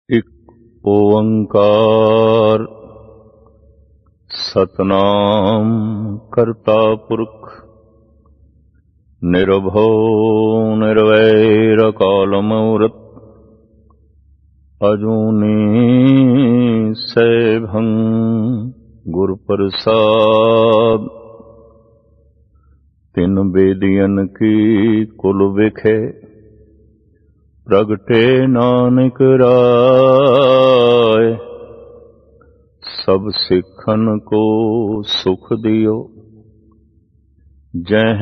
इक ओंकार सतनाम करता पुरख निर्भो निर्वैर अकाल मूरत अजूनी सैभं गुर प्रसाद। तिन बेदियन की कुल विखे प्रगटे नानक राय। सब सिखन को सुख दियो जह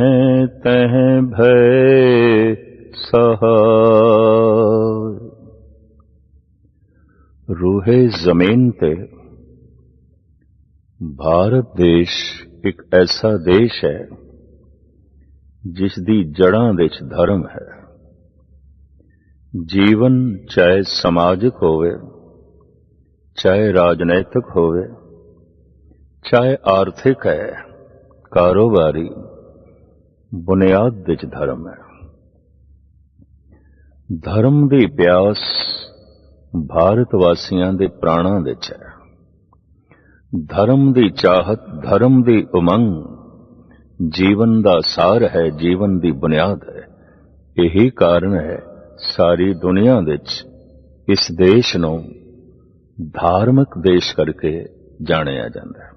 तह भय सहाय। रूहे जमीन ते भारत देश एक ऐसा देश है जिस दी जड़ां विच धर्म है। जीवन चाहे समाजिक होवे, चाहे राजनैतिक होवे, चाहे आर्थिक है, कारोबारी, बुनियाद विच धर्म है। धर्म दी प्यास भारत वासियां दे प्राणां विच है। धर्म दी चाहत, धर्म दी उमंग जीवन दा सार है, जीवन दी बुनियाद है। यही कारण है सारी दुनिया विच इस देश नूं धार्मिक देश करके जानिया जाता है।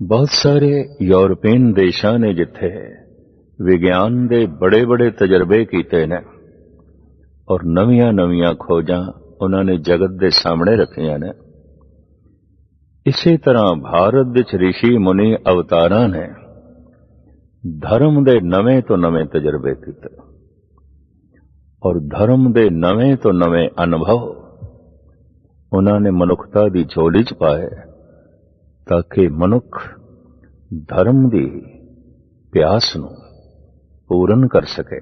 बहुत सारे यूरोपीयन देशां ने जिथे विज्ञान दे बड़े बड़े तजर्बे कीते ने और नवीं नवीं खोजां उन्होंने जगत दे सामने रखियां ने, इसी तरह भारत विच ऋषि मुनि अवतारां ने धर्म दे नवें तो नवें तजर्बे कीते और धर्म दे नवें तो नवें अनुभव उन्होंने मनुखता दी झोली च पाए ताकि मनुख धर्म दी प्यास नूं पूरन कर सके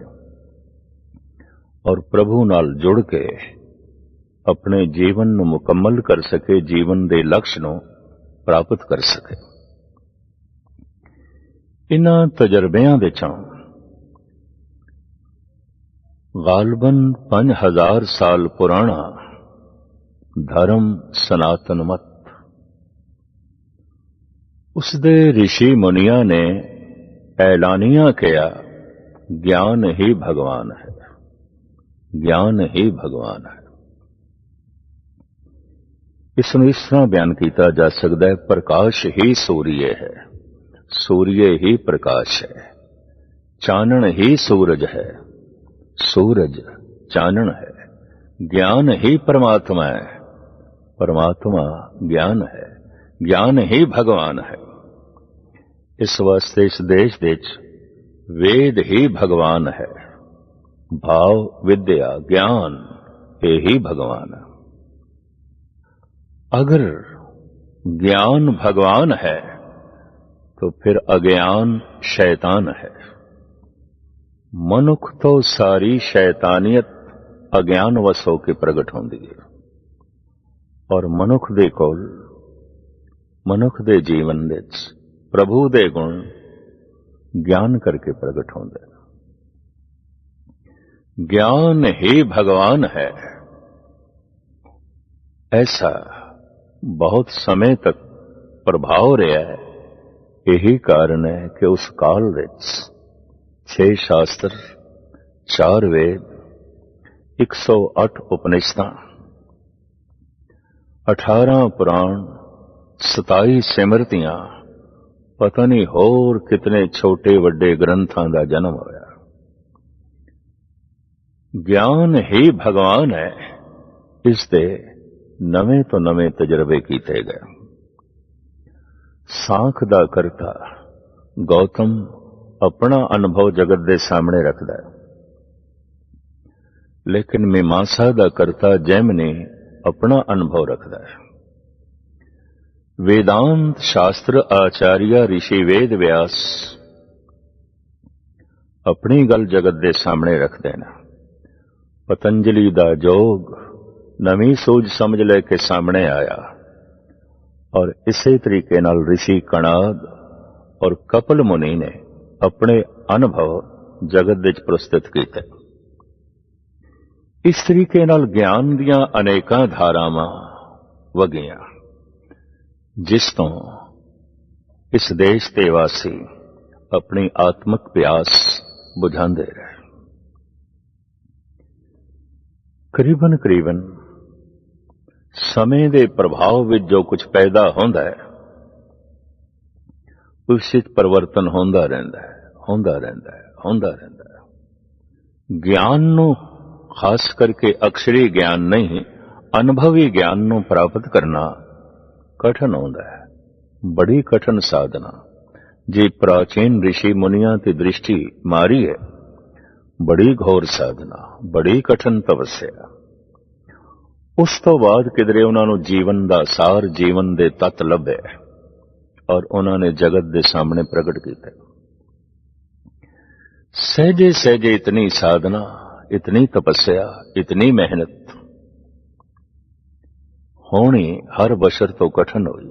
और प्रभु नाल जुड़ के अपने जीवन नूं मुकम्मल कर सके, जीवन दे लक्ष्य नूं प्राप्त कर सके। इन्हां तजर्बियां विचों गालबन 5000 साल पुराना धर्म सनातन मत, उसदे ऋषि मुनिया ने ऐलानिया किया ज्ञान ही भगवान है, ज्ञान ही भगवान है। इसनूं इस तरह बयान किया जा सकता है, प्रकाश ही सूर्य है, सूर्य ही प्रकाश है, चानन ही सूरज है, सूरज चानन है, ज्ञान ही परमात्मा है, परमात्मा ज्ञान है, ज्ञान ही भगवान है। इस वास्ते इस देश विच वेद ही भगवान है, भाव विद्या ज्ञान यही भगवान है। अगर ज्ञान भगवान है तो फिर अज्ञान शैतान है। मनुख तो सारी शैतानियत अज्ञान वस होकर प्रगट होंदी है और मनुख दे कोल, मनुख दे जीवन विच प्रभु दे गुण ज्ञान करके प्रगट होंदे। ज्ञान ही भगवान है, ऐसा बहुत समय तक प्रभाव रहा है। यही कारण है कि उस काल विच 6 शास्त्र, 4 वेद, 108 उपनिषदां, 18 पुराण, 27 सिमरतियां, पता नहीं होर कितने छोटे वड्डे ग्रंथां दा जन्म होया। ज्ञान ही भगवान है, इसदे नवें तो नवें तजर्बे कीते गए। सांख दा करता गौतम अपना अनुभव जगत दे सामने रखदा है, लेकिन मीमांसा दा करता जैमिनी अपना अनुभव रखदा है। वेदांत शास्त्र आचार्य ऋषि वेद व्यास अपनी गल जगत दे सामने रखते हैं। पतंजलि दा जोग नवी सूझ समझ लेके सामने आया और इसी तरीके नाल ऋषि कणाद और कपिल मुनि ने अपने अनुभव जगत विच प्रस्तुत किए। इस तरीके नाल ज्ञान दीयां अनेकां धारावां वगियां, जिस तो इस देश दे वासी अपनी आत्मक प्यास बुझांदे रहे। करीबन करीबन समय दे प्रभाव विच जो कुछ पैदा होंदा है, उस विच परिवर्तन होंदा रहिंदा है, होंदा रहिंदा है, होंदा रहिंदा है। ज्ञान नूं खास करके अक्षरी ज्ञान नहीं, अनुभवी ज्ञान नूं प्राप्त करना कठिन होंदा है, बड़ी कठिन साधना। जे प्राचीन ऋषि मुनियां ते दृष्टि मारी है, बड़ी घोर साधना, बड़ी कठिन तपस्या। उस तो बाद किधरे उन्हां नूं जीवन दा सार, जीवन दे तत्त लभे और उन्हां ने जगत दे सामने प्रगट कीते। सहजे सहजे इतनी साधना, इतनी तपस्या, इतनी मेहनत होनी हर बशर तो कठिन हुई।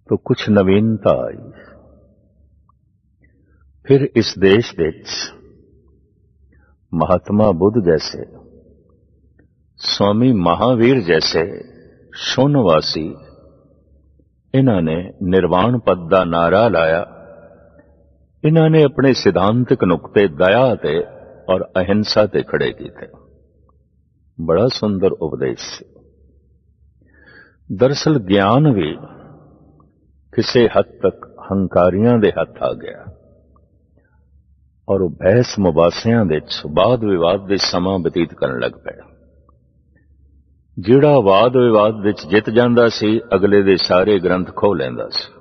तो कुछ नवीनता आई। फिर इस देश विच महात्मा बुद्ध जैसे, स्वामी महावीर जैसे शून्यवासी, इन्हां ने निर्वाण पद का नारा लाया। इन्हां ने अपने सिद्धांतिक नुकते दया ते और अहिंसा ते खड़े किए। बड़ा सुंदर उपदेश से। दरअसल ज्ञान भी किसी हद तक हंकारियां दे हथ आ गया और वो बहस मुबासियां विच वाद विवाद दे समां बतीत करन लग पिया। जिहड़ा वाद विवाद विच जित जांदा सी, अगले दे सारे ग्रंथ खो लैंदा सी।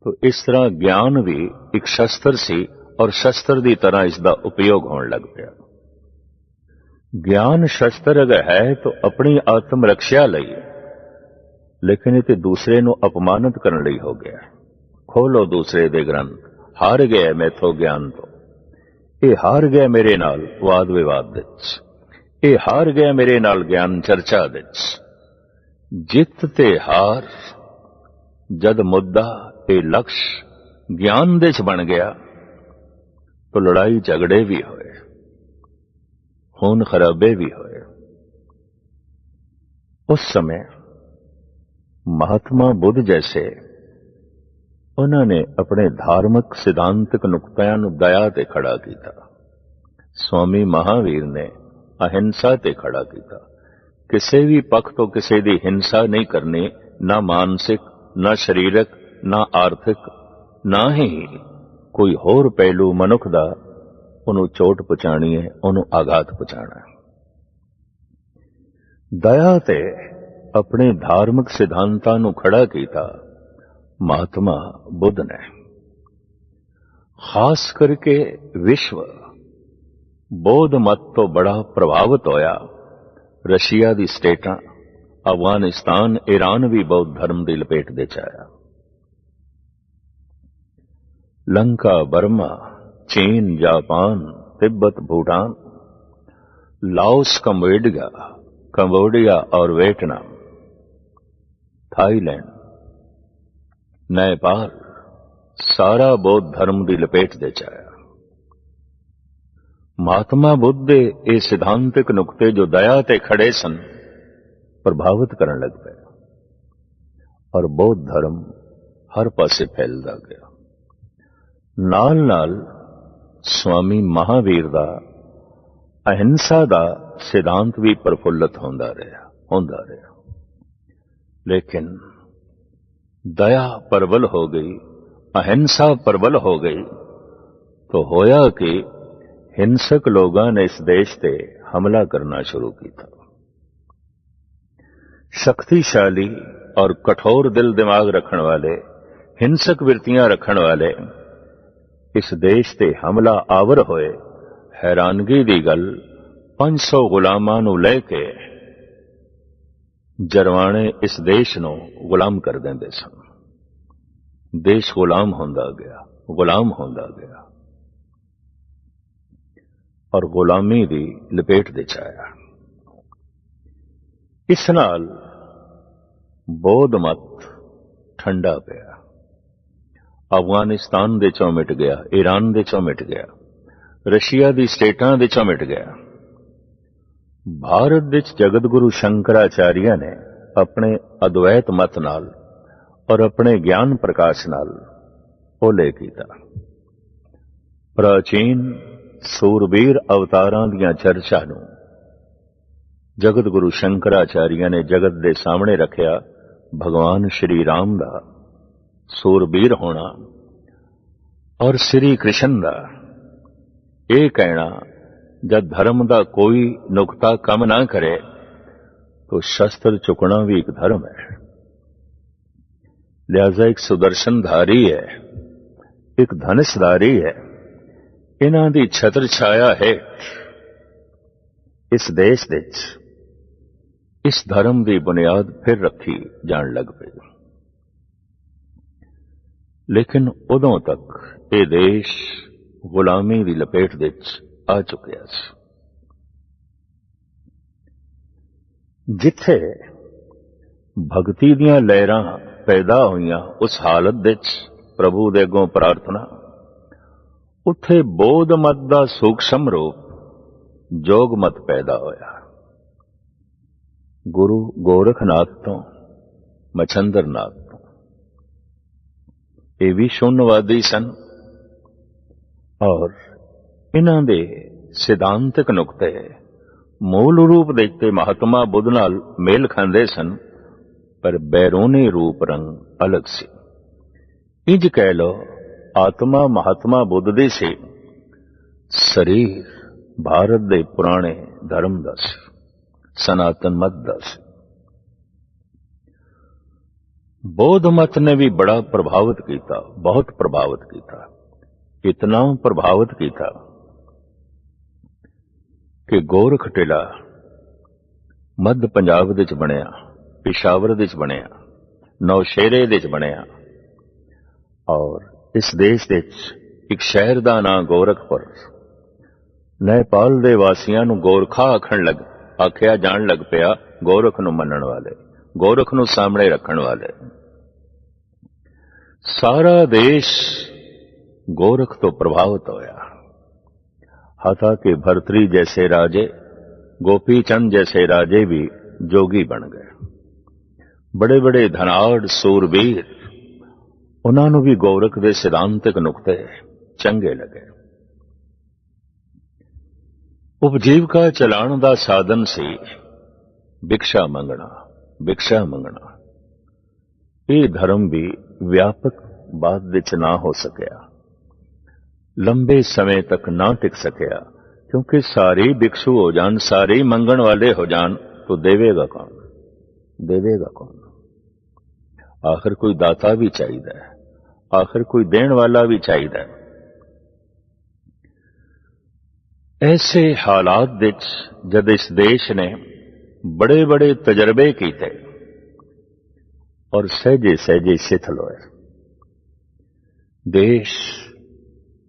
तो इस तरह ज्ञान भी एक शस्त्र सी और शस्त्र की तरह इसका उपयोग होने लग पिया। ज्ञान शस्त्र अगर है तो अपनी आत्म रक्षा लई, लेकिन ये दूसरे नूं अपमानित करने लई हो गया। खोलो दूसरे दे ग्रंथ, हार गया मैथों ज्ञान तो, ये हार गया मेरे नाल वाद विवाद विच, ये हार गया मेरे नाल ज्ञान चर्चा विच। जित ते हार जद मुद्दा ये लक्ष्य ज्ञान दे च बन गया, तो लड़ाई झगड़े भी होए, खून खराबे भी होए। उस समय महात्मा बुद्ध जैसे उन्होंने अपने धार्मिक सिद्धांतिक नुकतियां नूं दया ते खड़ा किया। स्वामी महावीर ने अहिंसा ते खड़ा किया। किसी भी पक्ष तो किसी की हिंसा नहीं करनी, ना मानसिक, ना शरीरक, ना आर्थिक, ना ही कोई होर पहलू मनुख दा उन्होंने चोट पहुंचानी है, उन्होंने आघात पहुंचाना है। दया ते अपने धार्मिक सिद्धांतां नूं खड़ा किया महात्मा बुद्ध ने। खास करके विश्व बौद्ध मत तो बड़ा प्रभावित होया। रशिया दी स्टेटां, अफगानिस्तान, ईरान भी बौद्ध धर्म की लपेट दे च आया। लंका, बर्मा, चीन, Japan, Tibet, Bhutan, Laos, Cambodia और वियतनाम, थाईलैंड, नेपाल, सारा बौद्ध धर्म की लपेट दे च आया। महात्मा बुद्ध दे ये सिद्धांतिक नुकते जो दया ते खड़े सन, प्रभावित करने लग पे और बौद्ध धर्म हर पासे फैलदा गया। नाल नाल स्वामी महावीर दा अहिंसा दा सिद्धांत भी प्रफुल्लित होंदा रहा। लेकिन दया प्रबल हो गई, अहिंसा प्रबल हो गई, तो होया कि हिंसक लोगों ने इस देश पे हमला करना शुरू किया। शक्तिशाली और कठोर दिल दिमाग रखने वाले, हिंसक वृत्तियां रखने वाले इस देश ते हमला आवर होए। हैरानगी दी गल 500 गुलामां नूं लेके जरवाणे इस देश नूं गुलाम कर देंदे सन। देश गुलाम होंदा गया और गुलामी दी लपेट दे च आया। इस नाल बौद्ध मत ठंडा पिया। अफगानिस्तान दे चों मिट गया, ईरान दे चों मिट गया, ਰਸ਼ੀਆ ਦੀ ਸਟੇਟਾਂ ਵਿੱਚੋਂ ਮਿਟ ਗਿਆ। ਭਾਰਤ ਵਿੱਚ ਜਗਤ ਗੁਰੂ ਸ਼ੰਕਰਾਚਾਰੀਆ ਨੇ ਆਪਣੇ ਅਦਵੈਤ ਮਤ ਨਾਲ ਔਰ ਆਪਣੇ ਗਿਆਨ ਪ੍ਰਕਾਸ਼ ਨਾਲ ਓਲੇ ਕੀਤਾ। ਪ੍ਰਾਚੀਨ ਸੂਰਬੀਰ ਅਵਤਾਰਾਂ ਦੀਆਂ ਚਰਚਾ ਨੂੰ ਜਗਤ ਗੁਰੂ ਸ਼ੰਕਰਾਚਾਰੀਆ ਨੇ ਜਗਤ ਦੇ ਸਾਹਮਣੇ ਰੱਖਿਆ। ਭਗਵਾਨ ਸ਼੍ਰੀ ਰਾਮ ਦਾ ਸੂਰਬੀਰ ਹੋਣਾ ਔਰ ਸ਼੍ਰੀ ਕ੍ਰਿਸ਼ਨ ਦਾ ਇਹ ਕਹਿਣਾ, ਜਦ ਧਰਮ ਦਾ ਕੋਈ ਨੁਕਤਾ ਕੰਮ ਨਾ ਕਰੇ तो शस्त्र चुकना भी एक धर्म है। लिहाजा एक सुदर्शनधारी है, एक धनुषधारी है, इन्हां दी छत्र छाया है इस देश विच इस धर्म की बुनियाद फिर रखी जान लग पई। लेकिन उदों तक ये देश गुलामी की लपेट विच आ चुकिया सी। जिथे भगती दियां लहरां पैदा होईयां उस हालत विच प्रभु दे अगों प्रार्थना, उत्थे बोध मत दा सूक्ष्म रूप जोग मत पैदा होया। गुरु गोरखनाथ तो मच्छंद्रनाथ तो ये भी शून्यवादी सन और इन्हां दे सिद्धांतिक नुकते मूल रूप देखते महात्मा बुद्ध नाल मेल खांदे सन, पर बैरूनी रूप रंग अलग सी। इंज कह लो आत्मा महात्मा बुद्ध दी सी, शरीर भारत दे पुराने धर्म दा सी, सनातन मत दा सी। बौद्ध मत ने भी बड़ा प्रभावित किया, बहुत प्रभावित किया। इतना प्रभावित किया कि गोरख टिला मध्य पंजाब विच बनिया, पिशावर विच बनिया, नौशेरे विच बनिया और इस देश विच एक शहर दा नां गोरखपुर। नेपाल दे वासियां नूं गोरखा आखिया जान लग पिया, गोरख नूं मनण वाले, गोरख नूं सामने रखण वाले। सारा देश गोरख तो प्रभावित होया। हाथा के भर्तरी जैसे राजे, गोपी चंद जैसे राजे भी जोगी बन गए। बड़े बड़े धनाड़ सूरबीर, उन्होंने भी गोरख के सिद्धांतिक नुकते चंगे लगे। उपजीविका चलाण का साधन सी भिक्षा मंगना, भिक्षा मंगना। ये धर्म भी व्यापक बाद विच ना हो सकिया, लंबे समय तक ना टिक सकिया, क्योंकि सारे भिक्षु हो जान, सारे मंगण वाले हो जान तो देवेगा कौन, देवेगा कौन। आखिर कोई दाता भी चाहिए, आखिर कोई देण वाला भी चाहिए। ऐसे हालात विच जद इस देश ने बड़े बड़े तजर्बे किए और सहजे सहजे शिथिल होए, देश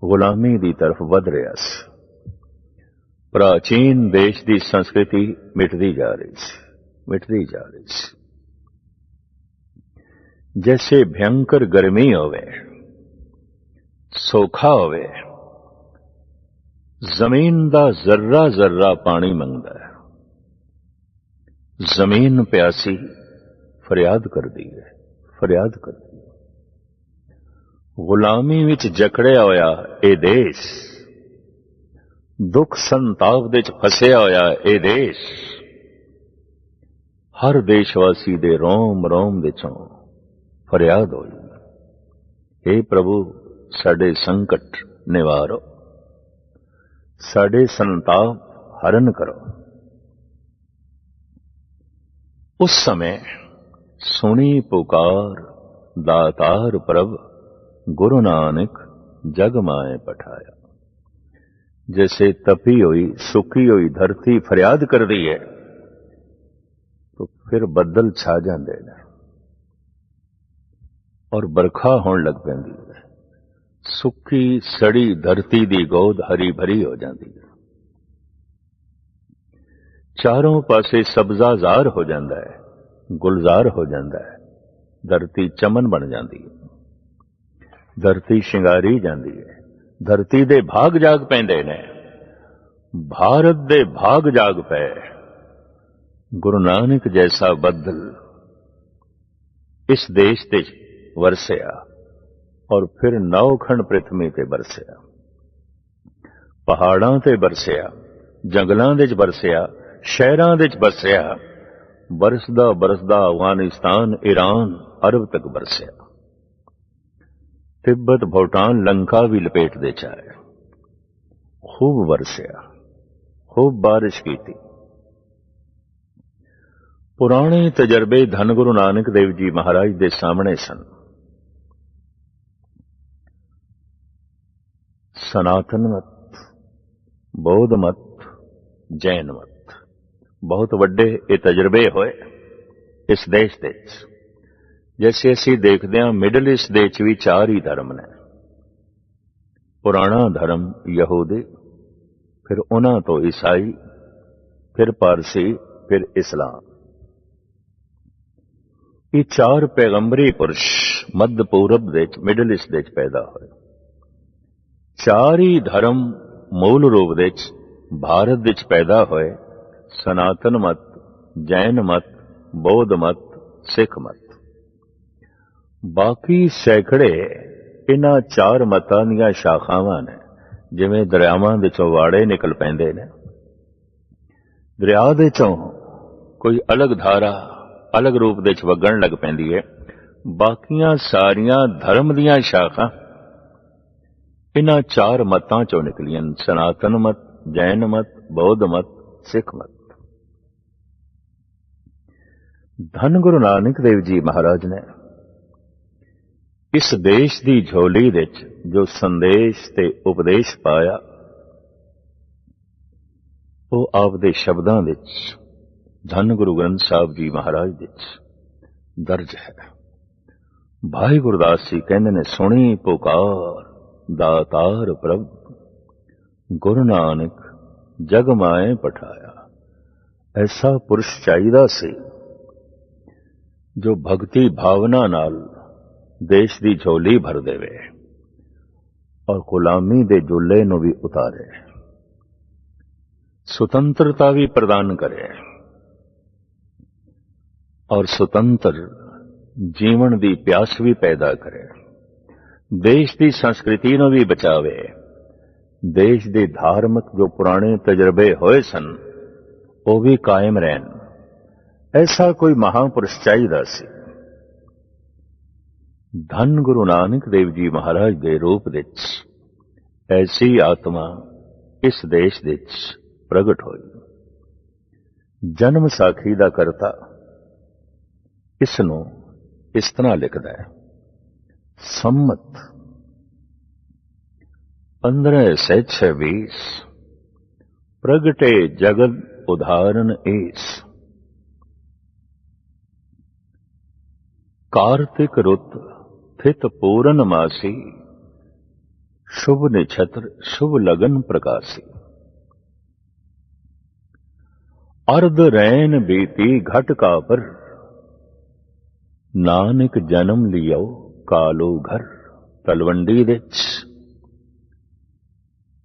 गुलामी की तरफ वध रहा सी। प्राचीन देश की संस्कृति मिटती जा रही सी, मिटती जा रही सी। जैसे भयंकर गर्मी होवे, सोखा होवे, जमीन दा जर्रा जर्रा पानी मंगदा है, जमीन प्यासी फरियाद कर दी है, फरियाद कर दी। गुलामी विच जकड़िया होया ए देश, दुख संताप विच फसिया होया ए देश, हर देशवासी दे रोम रोम विचों फरियाद होई, हे प्रभु साडे संकट निवारो, साडे संताप हरण करो। उस समय सुनी पुकार दातार प्रभ, गुरु नानक जग माए पठाया। जैसे तपी हुई सुखी हुई धरती फरियाद कर दी है तो फिर बदल छा जाते हैं और बरखा होने लग पैंदी है। सुखी सड़ी धरती दी गोद हरी भरी हो जाती है, चारों पासे सब्जाजार हो जाता है, गुलजार हो जाता है, धरती चमन बन जाती है, धरती शिंगारी जाती है, धरती दे भाग जाग पैंदे ने, भारत दे भाग जाग पै। गुरु नानक जैसा बदल इस देश ते वरसिया और फिर नौखंड पृथ्वी ते बरसिया, पहाड़ां ते बरसिया, जंगलां दे च बरसिया, शहरां दे च बरसिया, बरसदा बरसदा अफगानिस्तान, ईरान, अरब तक बरसिया। तिब्बत, भूटान, लंका भी लपेट दे चाहे। खूब बरसिया, खूब बारिश की थी। पुराने तजर्बे धन गुरु नानक देव जी महाराज दे सामने सन। सनातन मत, बौद्ध मत, जैन मत, बहुत वड्डे ये तजर्बे होए इस देश दे। जैसे असी देखते हैं मिडल ईस्ट दे भी 4 ही धर्म ने। पुराना धर्म यहूदी, फिर उन्हां तो ईसाई, फिर पारसी, फिर इस्लाम। ये 4 पैगंबरी पुरुष मध्य पूरब दे मिडल ईस्ट दे पैदा होए। 4 ही धर्म मूल रूप दे भारत दे पैदा होए। सनातन मत, जैन मत, बौद्ध मत, सिख मत। बाकी सैकड़े इन्हां 4 मतां दीआं शाखावां ने। जिवें दरियावां दे चों वाड़े निकल पैंदे ने, दरिया दे चों कोई अलग धारा अलग रूप दे वगण लग पैंदी है। बाकियां सारियां धर्म दीआं शाखां इन्हां 4 मतां चों निकलियां। सनातन मत, जैन मत, बौद्ध मत, सिख मत। धन गुरु नानक देव जी महाराज ने इस देश दी झोली विच जो संदेश ते उपदेश पाया, वो आपदे शब्दां विच धन गुरु ग्रंथ साहब जी महाराज विच दर्ज है। भाई गुरदास जी कहंदे ने, सुनी पुकार दातार प्रभ, गुरु नानक जग माए पठाया। ऐसा पुरुष चाहिदा सी जो भगती भावना नाल देश दी झोली भर देवे और गुलामी दे जुल्ले नूं भी उतारे, सुतंत्रता भी प्रदान करे और सुतंत्र जीवन दी प्यास भी पैदा करे। देश दी संस्कृति नूं भी बचावे, देश दे धार्मिक जो पुराने तजर्बे होए सन वो भी कायम रहन। ऐसा कोई महापुरुष चाहिदा सी। धन गुरु नानक देव जी महाराज दे रूप विच ऐसी आत्मा इस देश विच प्रगट होई। जन्म साखी दा करता इसनों इस तरह लिखदा है, सम्मत 1526 प्रगटे जगत उदाहरण ईस। कार्तिक रुत थित पूरन मासी, शुभ निछत्र शुभ लगन प्रकाशी। अर्ध रैन बीती घट का पर, नानक जन्म लियो कालो घर। तलवंडी विच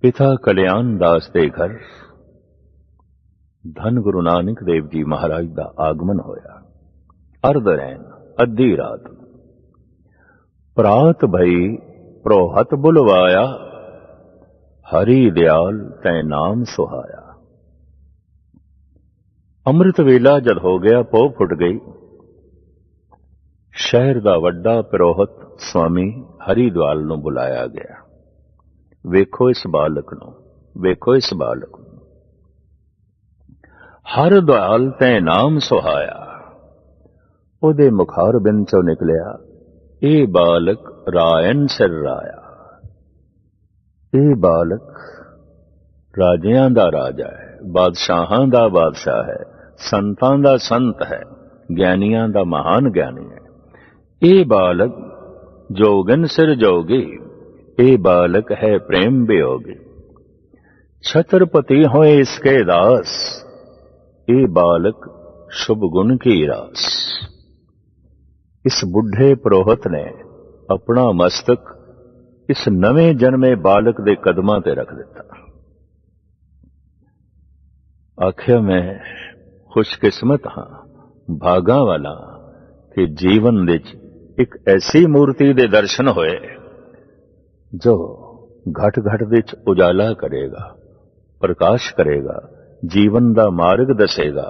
पिता कल्याण दास दे घर धन गुरु नानक देव जी महाराज दा आगमन होया। अर्ध रैन अद्धी रात, प्रात भई प्रोहत बुलवाया, हरि दयाल तै नाम सुहाया। अमृत वेला जद हो गया, पौ फुट गई। शहर दा वड्डा पुरोहित स्वामी हरिद्वाल नूं बुलाया गया। वेखो इस बालक नूं, वेखो इस बालक नूं। हर दयाल तै नाम सुहाया। ओदे मुखार बिंद चों निकलिया, ए बालक रायन सिर राया। ए बालक राजियां दा राजा है, बादशाहां दा बादशाह है, संतां दा संत है, ज्ञानियां दा महान ज्ञानी है। ए बालक जोगन सिर जोगी, ए बालक है प्रेम वियोगी। छत्रपति होए इसके दास, ए बालक शुभ गुण की रास। इस बुढ़े पुरोहित ने अपना मस्तक इस नवे जन्मे बालक दे कदमां ते रख दिता। आखिया मैं खुशकिस्मत हाँ, भागा वाला कि जीवन विच एक ऐसी मूर्ति दे दर्शन होए जो घट घट विच उजाला करेगा, प्रकाश करेगा, जीवन दा मार्ग दसेगा,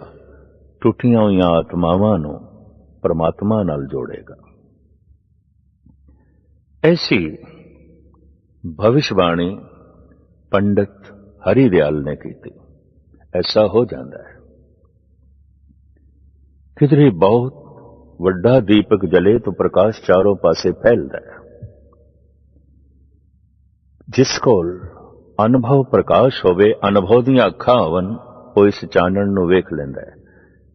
टुटियां हुई आत्मावां नूं परमात्मा नाल जोड़ेगा। ऐसी भविष्यवाणी पंडित हरिदयाल ने की। ऐसा हो जाता है किधरे बहुत वड्डा दीपक जले तो प्रकाश चारों पासे फैलता है। जिस कोल अनुभव प्रकाश होवे, अनुभव दी अखां होवन, वो इस चानण नूं वेख लैंदा है।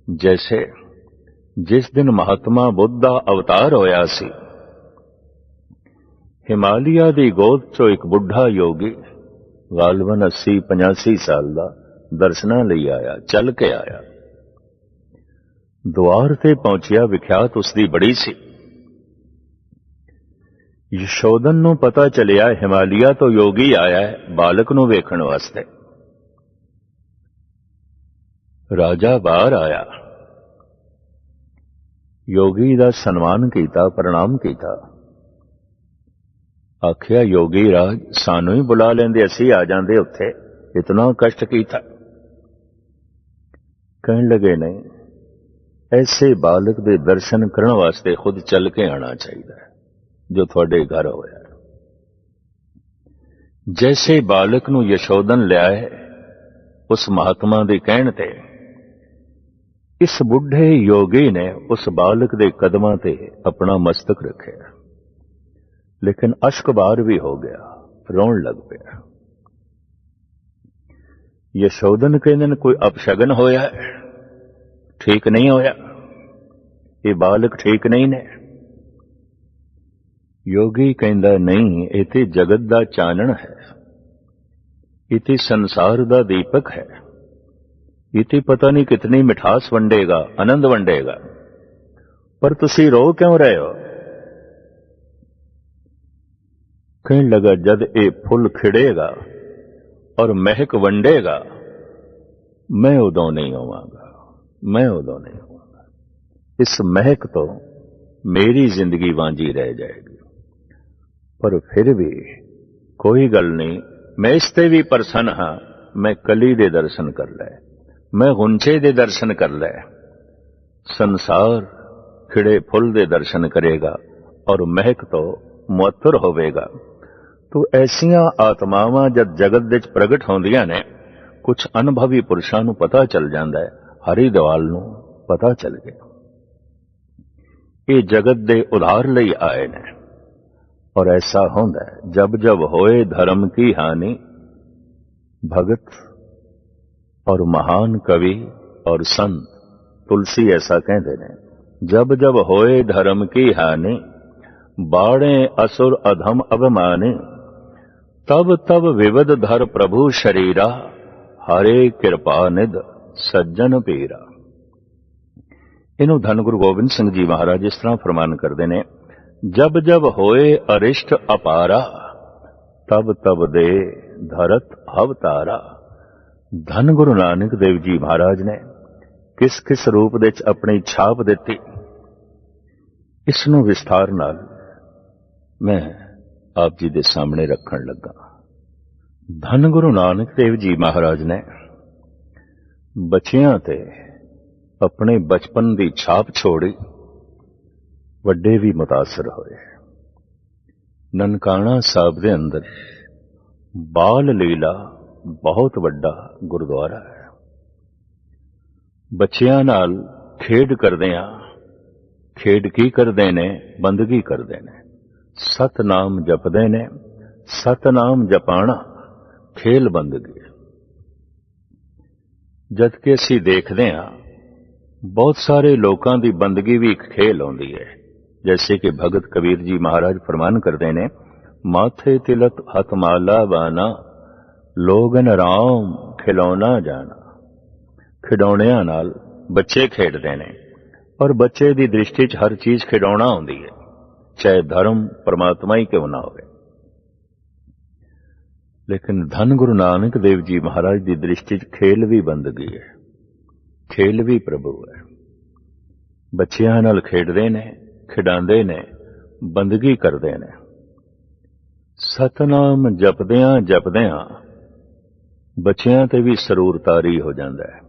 जैसे जिस दिन महात्मा बुद्ध दा अवतार होया सी, हिमालय दी गोद चो एक बुढ़ा योगी गालबन 80-85 साल दा दर्शनां लई आया, चल के आया। द्वार ते पहुंचिया, विख्यात उसदी बड़ी सी। यशोदन नूं पता चलिया हिमालय तो योगी आया है बालक नूं वेखण वास्ते। राजा बाहर आया, योगी दा सन्मान कीता, प्रणाम कीता। आखिया योगी राज सानू ही बुला लेंदे, असी आ जांदे उत्थे, इतना कष्ट कीता। कहन लगे नहीं, ऐसे बालक दे दर्शन करने वास्ते खुद चल के आना चाहिए जो थोड़े घर होया। जैसे बालक नूं यशोदन लियाए, उस महात्मा दे कहण ते इस बुढ़े योगी ने उस बालक दे कदमां ते अपना मस्तक रखिया, लेकिन अश्क बार भी हो गया, रोन लग पिया। यशोदन कहंदे कोई अपशगन होया है, ठीक नहीं होया, ये बालक ठीक नहीं ने। योगी कहंदा नहीं, इते जगत दा चानण है, इते संसार दा दीपक है, इते पता नहीं कितनी मिठास वंडेगा, आनंद वंडेगा, पर तुसी रो क्यों रहे हो? कहने लगा जद ये फुल खिड़ेगा और महक वंडेगा, मैं उदों नहीं होवांगा, मैं उदों नहीं होवांगा। इस महक तो मेरी जिंदगी वांझी रह जाएगी। पर फिर भी कोई गल नहीं, मैं इसते भी प्रसन्न हाँ, मैं कली दे दर्शन कर ले, मैं गुंचे दे दर्शन कर ले। संसार खिड़े फुल दे दर्शन करेगा और महक तो मुअत्तर होवेगा। तो ऐसियां आत्मावां जद जगत विच प्रगट होंदियां ने, कुछ अनुभवी पुरुषां नूं पता चल जांदा है, हरिदयाल नूं पता चल गया ये जगत दे उधार लई आए ने। और ऐसा होंदा है जब जब होए धर्म की हानि, भगत और महान कवि और संत तुलसी ऐसा कहते ने, जब जब होए धर्म की हानि, बाड़े असुर अधम अभिमानी, तब तब विविध धर प्रभु शरीरा, हरे कृपा निध सज्जन पीरा। इनू धन गुरु गोबिंद सिंह जी महाराज इस तरह फरमान करते ने, जब जब होए अरिष्ट अपारा, तब तब दे धरत अवतारा। धन गुरु नानक देव जी महाराज ने किस किस रूप दे अपनी छाप दिती, इसनू विस्तार नाल मैं आप जी दे सामने रखण लगा। धन गुरु नानक देव जी महाराज ने बच्चियां ते अपने बचपन की छाप छोड़ी, वड्डे भी मुतासर होए। ननकाना साहब दे अंदर बाल लीला बहुत वड्डा गुरुद्वारा है। बच्चियां नाल खेड करदियां, खेड की करदे ने, बंदगी करदे ने, सतनाम जपदे ने, सतनाम जपाना खेल बंदगी। जदकि असीं देखदे हां बहुत सारे लोकां दी बंदगी भी एक खेल होंदी है। जैसे कि भगत कबीर जी महाराज फरमान करते ने, माथे तिलक हथ माला बाना, लोगन राम खिलौना जाना। खिडौणियां नाल बच्चे खेडदे ने और बच्चे दी दृष्टि च हर चीज खिडौना होंदी है, चाहे धर्म परमात्मा ही क्यों ना होवे। लेकिन धन गुरु नानक देव जी महाराज की दृष्टि खेल भी बंदगी है, खेल भी प्रभु है। बच्चियां नाल खेडदे ने, खिडांदे ने, बंदगी करदे ने। सतनाम जपदियां जपदियां बच्चियां ते भी सरूर तारी हो जाता है,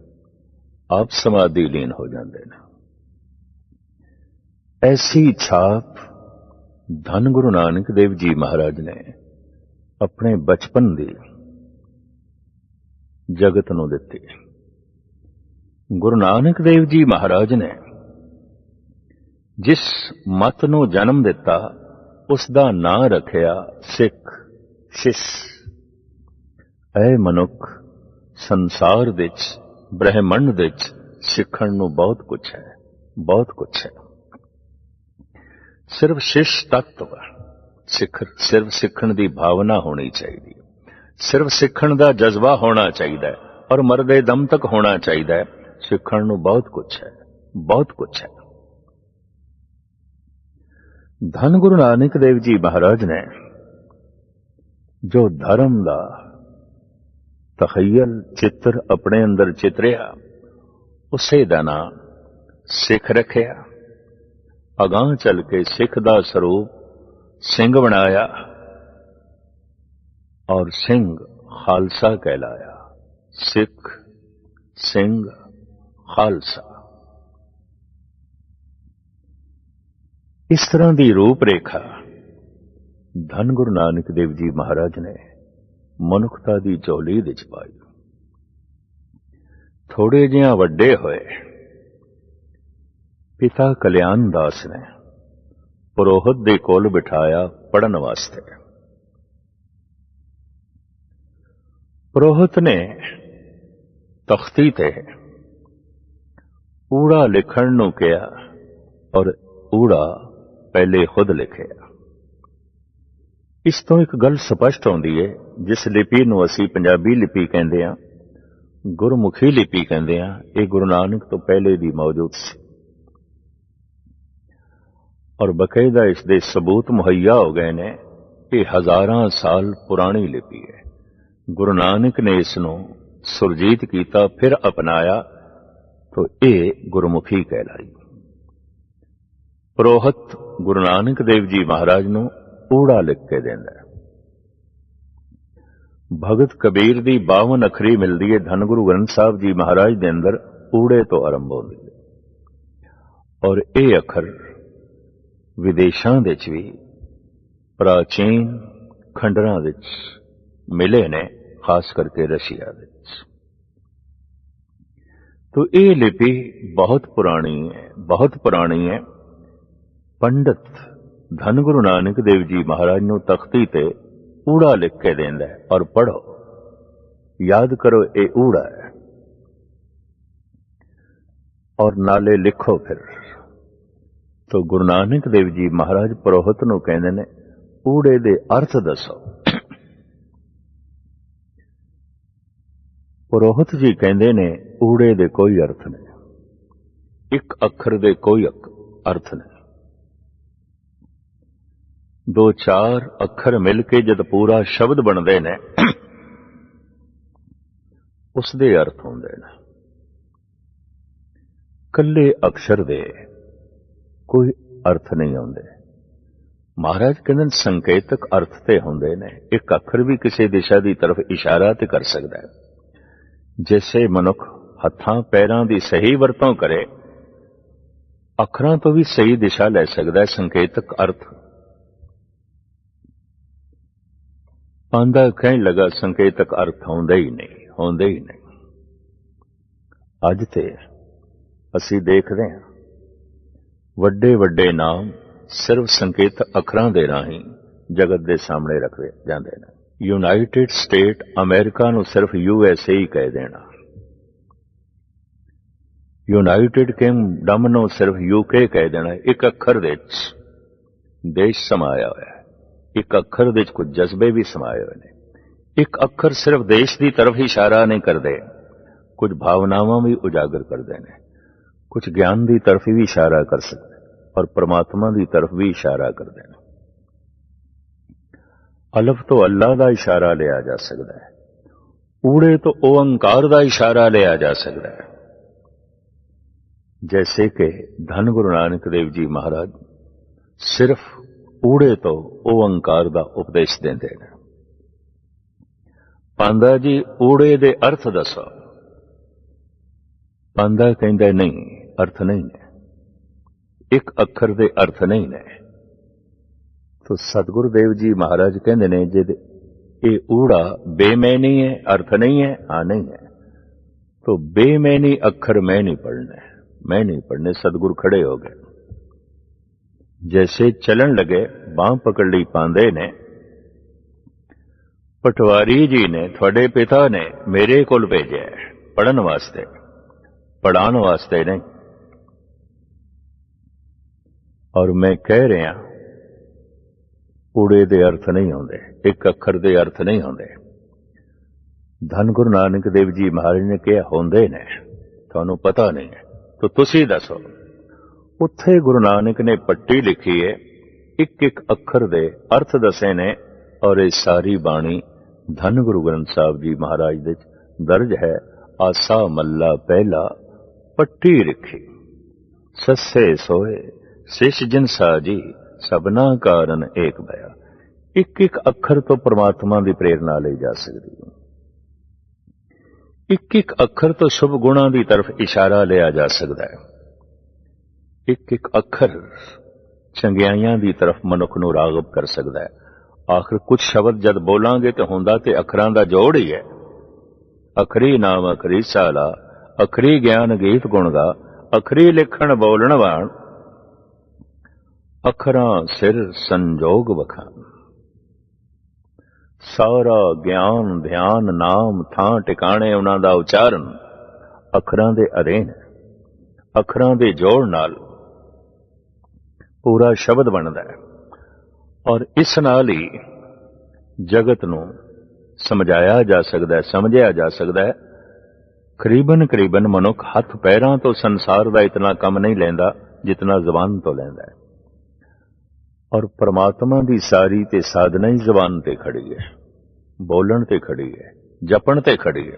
आप समाधि लीन हो जाते हैं। ऐसी छाप धन गुरु नानक देव जी महाराज ने अपने बचपन दी जगत नूं दित्ती। गुरु नानक देव जी महाराज ने जिस मत नूं जन्म दिता उसका नां रखिया सिख, शिष। ऐ मनुख, संसार विच ब्रह्मंड विच सिखण नूं बहुत कुछ है, बहुत कुछ है। सिर्फ शिष तत्व सिर्फ सिखण की भावना होनी चाहिए, सिर्फ सिखण का जज्बा होना चाहिए और मरदे दम तक होना चाहिए। सिखण नूं बहुत कुछ है, बहुत कुछ है। धन गुरु नानक देव जी महाराज ने जो धर्म का तखयल चित्र अपने अंदर चितरिया, उसे दा नाम सिख रखिया। अगां चल के सिख दा स्वरूप सिंह बनाया और सिंह खालसा कहलाया। सिख, सिंह, खालसा, इस तरह की रूपरेखा धन गुरु नानक देव जी महाराज ने मनुखता की झोली विच पाई। थोड़े जिहा वड्डे होए पिता कल्याण दास ने पुरोहित दे कोल बिठाया पढ़न वास्ते। पुरोहित ने तख्ती ते ऊड़ा लिखण नूं कहा और ऊड़ा पहले खुद लिखिया। इस तो एक गल स्पष्ट होंदी है, जिस लिपि नूं असीं पंजाबी लिपि कहंदे हां, गुरमुखी लिपि कहंदे हां, ये गुरु नानक तो पहले दी मौजूद सी और बकायदा इसके सबूत मुहैया हो गए ने। ये हजारां साल पुरानी लिपि है। गुरु नानक ने इसनूं सुरजीत किया, फिर अपनाया तो ये गुरमुखी कहलाई। पुरोहित गुरु नानक देव जी महाराज नूं ऊड़ा लिख के देंदा है। भगत कबीर दी 52 अखरी मिलती है धन गुरु ग्रंथ साहब जी महाराज दे अंदर ऊड़े तो आरंभ होंदी है और ये अखर विदेशां विच भी प्राचीन खंडरां विच मिले ने, खास करके रशिया विच। तो ये लिपि बहुत पुरानी है, बहुत पुरानी है। पंडित धन गुरु नानक देव जी महाराज नूं तख्ती ते ऊड़ा लिख के देंदा है और पढ़ो, याद करो ये ऊड़ा है और नाले लिखो। फिर तो गुरु नानक देव जी महाराज पुरोहित नूं कहंदे ने ऊड़े दे अर्थ दसो। पुरोहित जी कहंदे ने ऊड़े दे कोई अर्थ नहीं, एक अखर दे कोई अर्थ नहीं। 2-4 अखर मिलके जद पूरा शब्द बनते ने उसदे अर्थ होंदे ने। कल्ले अक्षर दे कोई अर्थ नहीं होंदे। महाराज कहंदे संकेतक अर्थ ते होंदे ने। एक अखर भी किसी दिशा की तरफ इशारा ते कर सकता है। जैसे मनुख हत्थां पैरां दी सही वरतों करे, अखरां तो भी सही दिशा ले सकता है। संकेतक अर्थ आंदा कहण लगा संकेतक अर्थ होंदे ही नहीं, होंदे ही नहीं। अज ते असीं देखदे हां वड्डे वड्डे नाम सिर्फ संकेतक अखरां दे राहीं जगत दे सामने रखे जांदे ने। यूनाइटेड स्टेट अमेरिका नूं सिर्फ USA ही कह देना, यूनाइटेड किंगडम नूं सिर्फ UK कह देना। एक अखर दे विच देश समाया होया है, एक अखर दे विच कुछ जज्बे भी समाए हुए ने। एक अखर सिर्फ देश की तरफ ही इशारा नहीं करते, कुछ भावनावां भी उजागर करते हैं, कुछ ज्ञान की तरफ भी इशारा कर सकते और परमात्मा की तरफ भी इशारा करते हैं। ਅਲਫ ਤੋਂ ਅੱਲਾ ਦਾ ਇਸ਼ਾਰਾ ਲਿਆ ਜਾ ਸਕਦਾ ਹੈ, ਊੜੇ ਤੋਂ ਓੰਕਾਰ ਦਾ ਇਸ਼ਾਰਾ ਲਿਆ ਜਾ ਸਕਦਾ ਹੈ। जैसे कि धन गुरु नानक देव जी महाराज सिर्फ ਊੜੇ ਤੋਂ ਓੰਕਾਰ ਦਾ ਉਪਦੇਸ਼ ਦਿੰਦੇ ਨੇ। ਪਾਂਦਾ ਜੀ ਊੜੇ ਦੇ ਅਰਥ ਦੱਸੋ। ਪਾਂਦਾ ਕਹਿੰਦਾ ਨਹੀਂ, ਅਰਥ ਨਹੀਂ ਨੇ, ਇੱਕ ਅੱਖਰ ਦੇ ਅਰਥ ਨਹੀਂ ਨੇ। ਤੋ ਸਤਿਗੁਰੂ ਦੇਵ ਜੀ ਮਹਾਰਾਜ ਕਹਿੰਦੇ ਨੇ ਜੇ ਇਹ ਊੜਾ ਬੇਮੈਨੀ ਹੈ, अर्थ नहीं है, हाँ नहीं है, तो बेमैनी अक्षर मैं नहीं पढ़ने, मैं नहीं पढ़ने। सतगुरु खड़े हो गए, जैसे चलन लगे, बांह पकड़ ली पांदे ने। पटवारी जी ने थोड़े पिता ने मेरे कोल भेजे पढ़न वास्ते, पढ़ाने वास्ते नहीं। और मैं कह रहा ਊੜੇ ਦੇ ਅਰਥ ਨਹੀਂ ਆਉਂਦੇ, ਇੱਕ ਅੱਖਰ ਦੇ ਅਰਥ ਨਹੀਂ ਆਉਂਦੇ। ਧੰਨ ਗੁਰੂ ਨਾਨਕ ਦੇਵ ਜੀ ਮਹਾਰਾਜ ਨੇ ਕਿਹਾ ਹੁੰਦੇ ਨੇ, ਤੁਹਾਨੂੰ ਪਤਾ ਨਹੀਂ ਹੈ ਤਾਂ ਤੁਸੀਂ ਦੱਸੋ। ਉੱਥੇ ਗੁਰੂ ਨਾਨਕ ਨੇ ਪੱਟੀ ਲਿਖੀ ਹੈ, ਇੱਕ ਇੱਕ ਅੱਖਰ ਦੇ ਅਰਥ ਦੱਸੇ ਨੇ। ਔਰ ਇਹ ਸਾਰੀ ਬਾਣੀ ਧੰਨ ਗੁਰੂ ਗ੍ਰੰਥ ਸਾਹਿਬ ਜੀ ਮਹਾਰਾਜ ਦੇ ਦਰਜ ਹੈ। ਆਸਾ ਮੱਲਾ ਪਹਿਲਾ ਪੱਟੀ ਲਿਖੀ, ਸੱਸੇ ਸੋਏ ਸਿਸ਼ ਜਿਨਸਾ ਜੀ सबना कारण एक भया। एक एक अखर तो परमात्मा की प्रेरणा ली जा सकती है, एक एक अखर तो शुभ गुणों की तरफ इशारा लिया जा सकता है। एक एक अखर चंगियाइयां की तरफ मनुख नूं रागब कर सकता है। आखिर कुछ शब्द जब बोलांगे तो हुंदा ते अखरां दा जोड़ ही है। अखरी नाम अखरी साला, अखरी ज्ञान गीत गुण गा, अखरी लिखण बोलण वाण, अखरां सिर संजोग वखान। सारा ज्ञान ध्यान नाम थां टिकाणे उन्हां दा उचारण अखरां दे अधीन, अखरां दे जोड़ नाल पूरा शब्द बनदा है। और इस नाल ही जगत नूं समझाया जा सकदा है, समझिया जा सकदा है। करीबन करीबन मनुख हथ पैरां तो संसार दा इतना कम नहीं लैंदा जितना जबान तो लैंदा है। और परमात्मा की सारी ते साधना ही जबान ते खड़ी है, बोलन ते खड़ी है, जपन ते खड़ी है।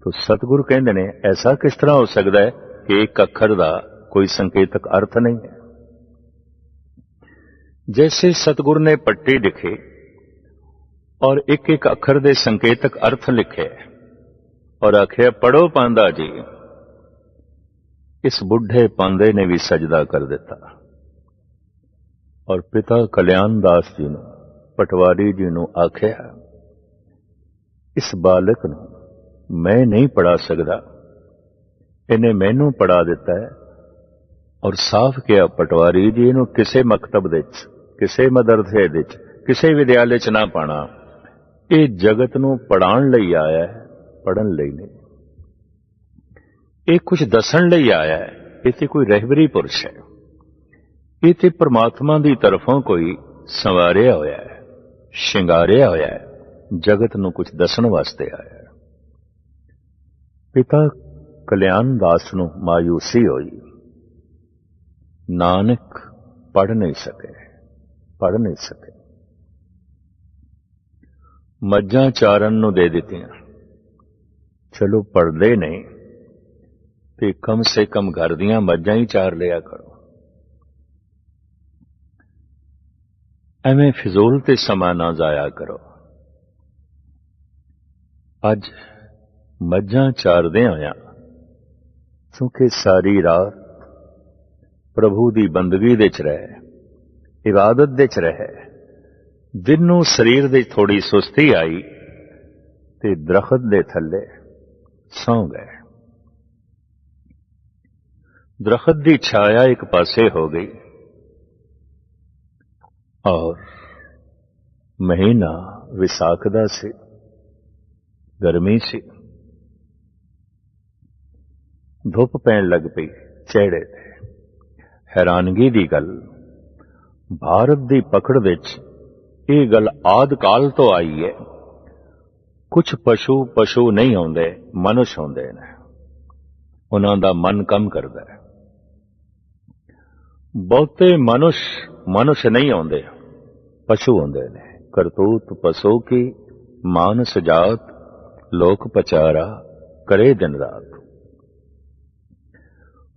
तो सतगुरु कहते ने ऐसा किस तरह हो सकता है कि एक अखर का कोई संकेतक अर्थ नहीं है। जैसे सतगुरु ने पट्टी लिखी और एक एक अखर दे संकेतक अर्थ लिखे और आखे पढ़ो पांदा जी, इस बुढ़े पांदे ने भी सजदा कर दिता। और पिता कल्याण दास जी ने पटवारी जी ने आख्या इस बालक नूं मैं नहीं पढ़ा सकता, इन्हें मैनू पढ़ा दिता है। और साफ किया पटवारी जी इनू किसे मकतब दे, किसे मदरसे दे, किसे विद्यालय च ना पाना। ये जगत नूं पढ़ाण लई आया है, पढ़न लई नहीं। ये कुछ दसन लई आया है, इत्थे कोई रहबरी पुरुष है। ये तो परमात्मा की तरफों कोई संवारिया होया है, शिंगारिया होया है, जगत नूं कुछ दसन वास्ते आया है। पिता कल्याण दास नूं मायूसी हुई, नानक पढ़ नहीं सके, पढ़ नहीं सके। मज्जां चारन नूं दे दित्तियां, चलो पढ़दे नहीं ते कम से कम घर दियां मज्जां ही चार लिया करो। एवें फिजूल ते समा ना जाया करो। अज मज्जां चारदे होया क्योंकि सारी रात प्रभु की बंदगी दे च रहे, इबादत दे च रहे। दिन नूं शरीर दे थोड़ी सुस्ती आई ते दरखत दे थल्ले सौ गए। दरखत की छाया एक पासे हो गई और महीना विसाख दा सी, गर्मी सी, धुप पैण लग पई चेहरे ते। हैरानगी दी गल, भारत दी पकड़ विच ये गल आद काल तो आई है। कुछ पशु पशु नहीं आउंदे, मनुष्य आउंदे ने, उन्हां दा मन कम करदा है। बहुते मनुष्य नहीं आउंदे, पशु आउंदे ने। करतूत पसो की, मानस जात लोक पचारा, करे दिन रात।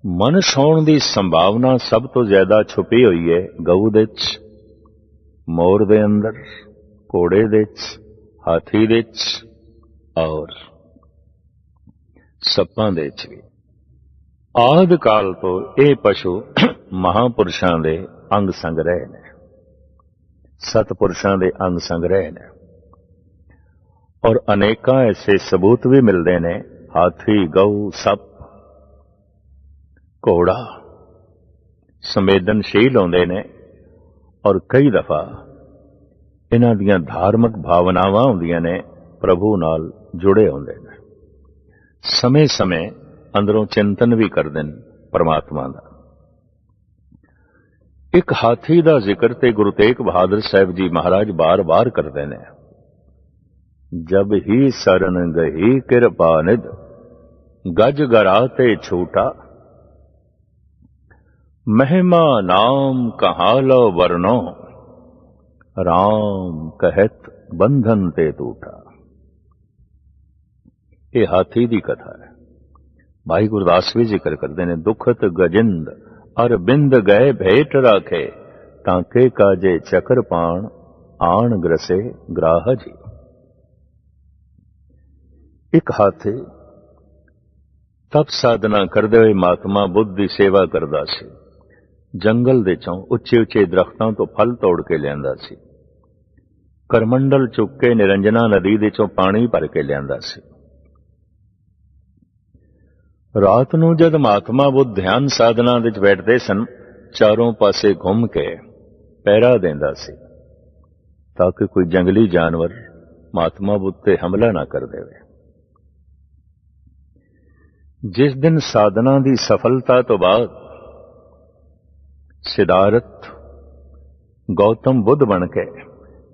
ਮਨ ਸੌਣ ਦੀ ਸੰਭਾਵਨਾ ਸਭ ਤੋਂ ਜ਼ਿਆਦਾ ਛੁਪੀ ਹੋਈ ਹੈ ਗਊ ਦੇ 'ਚ, ਮੋਰ ਦੇ ਅੰਦਰ, ਘੋੜੇ ਦੇ 'ਚ, ਹਾਥੀ ਦੇ 'ਚ ਔਰ ਸੱਪਾਂ ਦੇ 'ਚ ਵੀ। ਆਦਿ ਕਾਲ ਤੋਂ ਇਹ ਪਸ਼ੂ ਮਹਾਂਪੁਰਸ਼ਾਂ ਦੇ ਅੰਗ ਸੰਗ ਰਹੇ ਨੇ, ਸਤਪੁਰਸ਼ਾਂ ਦੇ ਅੰਗ ਸੰਗ ਰਹੇ ਨੇ। ਔਰ ਅਨੇਕਾਂ ਐਸੇ ਸਬੂਤ ਵੀ ਮਿਲਦੇ ਨੇ, ਹਾਥੀ, ਗਊ, ਸੱਪ, ਘੋੜਾ ਸੰਵੇਦਨਸ਼ੀਲ ਹੁੰਦੇ ਨੇ ਔਰ ਕਈ ਦਫਾ ਇਹਨਾਂ ਦੀਆਂ ਧਾਰਮਿਕ ਭਾਵਨਾਵਾਂ ਹੁੰਦੀਆਂ ਨੇ, ਪ੍ਰਭੂ ਨਾਲ ਜੁੜੇ ਹੁੰਦੇ ਨੇ, ਸਮੇਂ-ਸਮੇਂ ਅੰਦਰੋਂ ਚਿੰਤਨ ਵੀ ਕਰਦੇ ਨੇ ਪਰਮਾਤਮਾ ਦਾ। ਇੱਕ ਹਾਥੀ ਦਾ ਜ਼ਿਕਰ ਤੇ ਗੁਰੂ ਤੇਗ ਬਹਾਦਰ ਸਾਹਿਬ ਜੀ ਮਹਾਰਾਜ ਬਾਰ-ਬਾਰ ਕਰਦੇ ਨੇ, ਜਬ ਹੀ ਸਰਨ ਗਹੀ ਕਿਰਪਾ ਨਿਧ, ਗਜ ਗਰਾ ਤੇ ਛੂਟਾ, महिमा नाम कहा लो वरनो, राम कहत बंधन ते टूटा। ये हाथी दी कथा है। भाई गुरदास भी जिक्र करते ने, दुखत गजिंद अर बिंद गए भेट राखे, तांके काजे चक्र पाण, आण ग्रसे ग्राह जी। एक हाथी तप साधना करदे हुए महात्मा बुद्ध दी सेवा करदा सी। जंगल दे चों उच्चे उच्चे दरख्तां तो फल तोड़ के लियांदा सी, करमंडल चुक के निरंजना नदी दे चों पानी भर के लियांदा सी। रात नूं जद महात्मा बुद्ध ध्यान साधना विच बैठदे सन, चारों पासे घुम के पहरा देंदा सी, ताकि कोई जंगली जानवर महात्मा बुद्ध ते हमला ना कर देवे। जिस दिन साधना दी सफलता तो बाद सिद्धार्थ गौतम बुद्ध बन के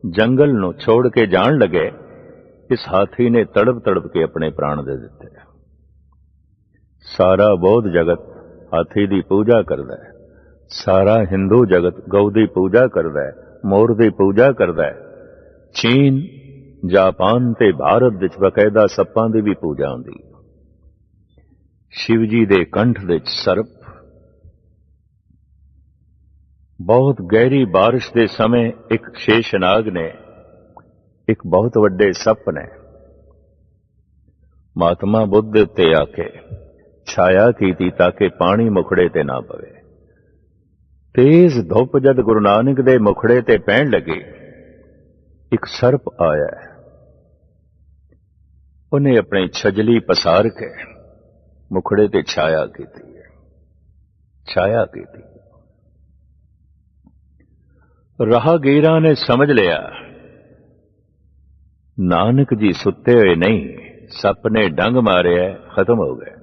जंगल नूं छोड़ के जान लगे, इस हाथी ने तड़प तड़प के अपने प्राण दे दिते। सारा बौद्ध जगत हाथी दी पूजा करदा है, सारा हिंदू जगत गौ दी पूजा करदा है, मोर दी पूजा करदा है। चीन, जापान ते भारत विच बकायदा सप्पां दी भी पूजा हुंदी है। शिव जी दे कंठ दे सर्प, बहुत गहरी बारिश के समय एक शेषनाग ने, एक बहुत वड्डे सप ने महात्मा बुद्ध उत्ते आके छाया की थी, ताकि पानी मुखड़े ते ना पवे। तेज धुप जद गुरु नानक दे मुखड़े ते पैण लगी, एक सर्प आया, उन्हें अपनी छजली पसार के मुखड़े ते छाया की थी, छाया की थी। राहगीरा ने समझ लिया नानक जी सुते हुए नहीं, सप ने डंग मारे, खत्म हो गए।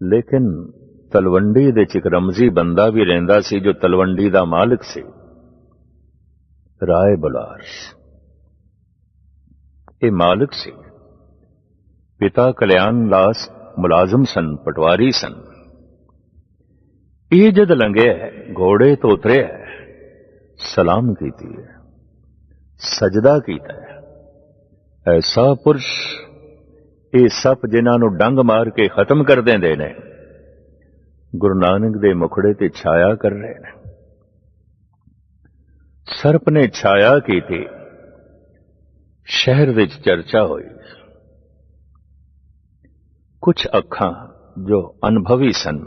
लेकिन तलवंडी दे एक रमजी बंदा भी रहिंदा सी, जो तलवंडी दा मालिक सी, राय बुलार। ये मालिक सी, पिता कल्याण दास मुलाजम सन, पटवारी सन। ये जद लंघे घोड़े तो उतरे, सलाम कीती है, सजदा कीता है। ऐसा पुरुष ये सप जिन्हां डंग मार के खत्म कर देंदे ने, गुरु नानक दे मुखड़े ते छाया कर रहे हैं। सर्प ने छाया की थी, शहर विच चर्चा हुई। कुछ अखां जो अनुभवी सन,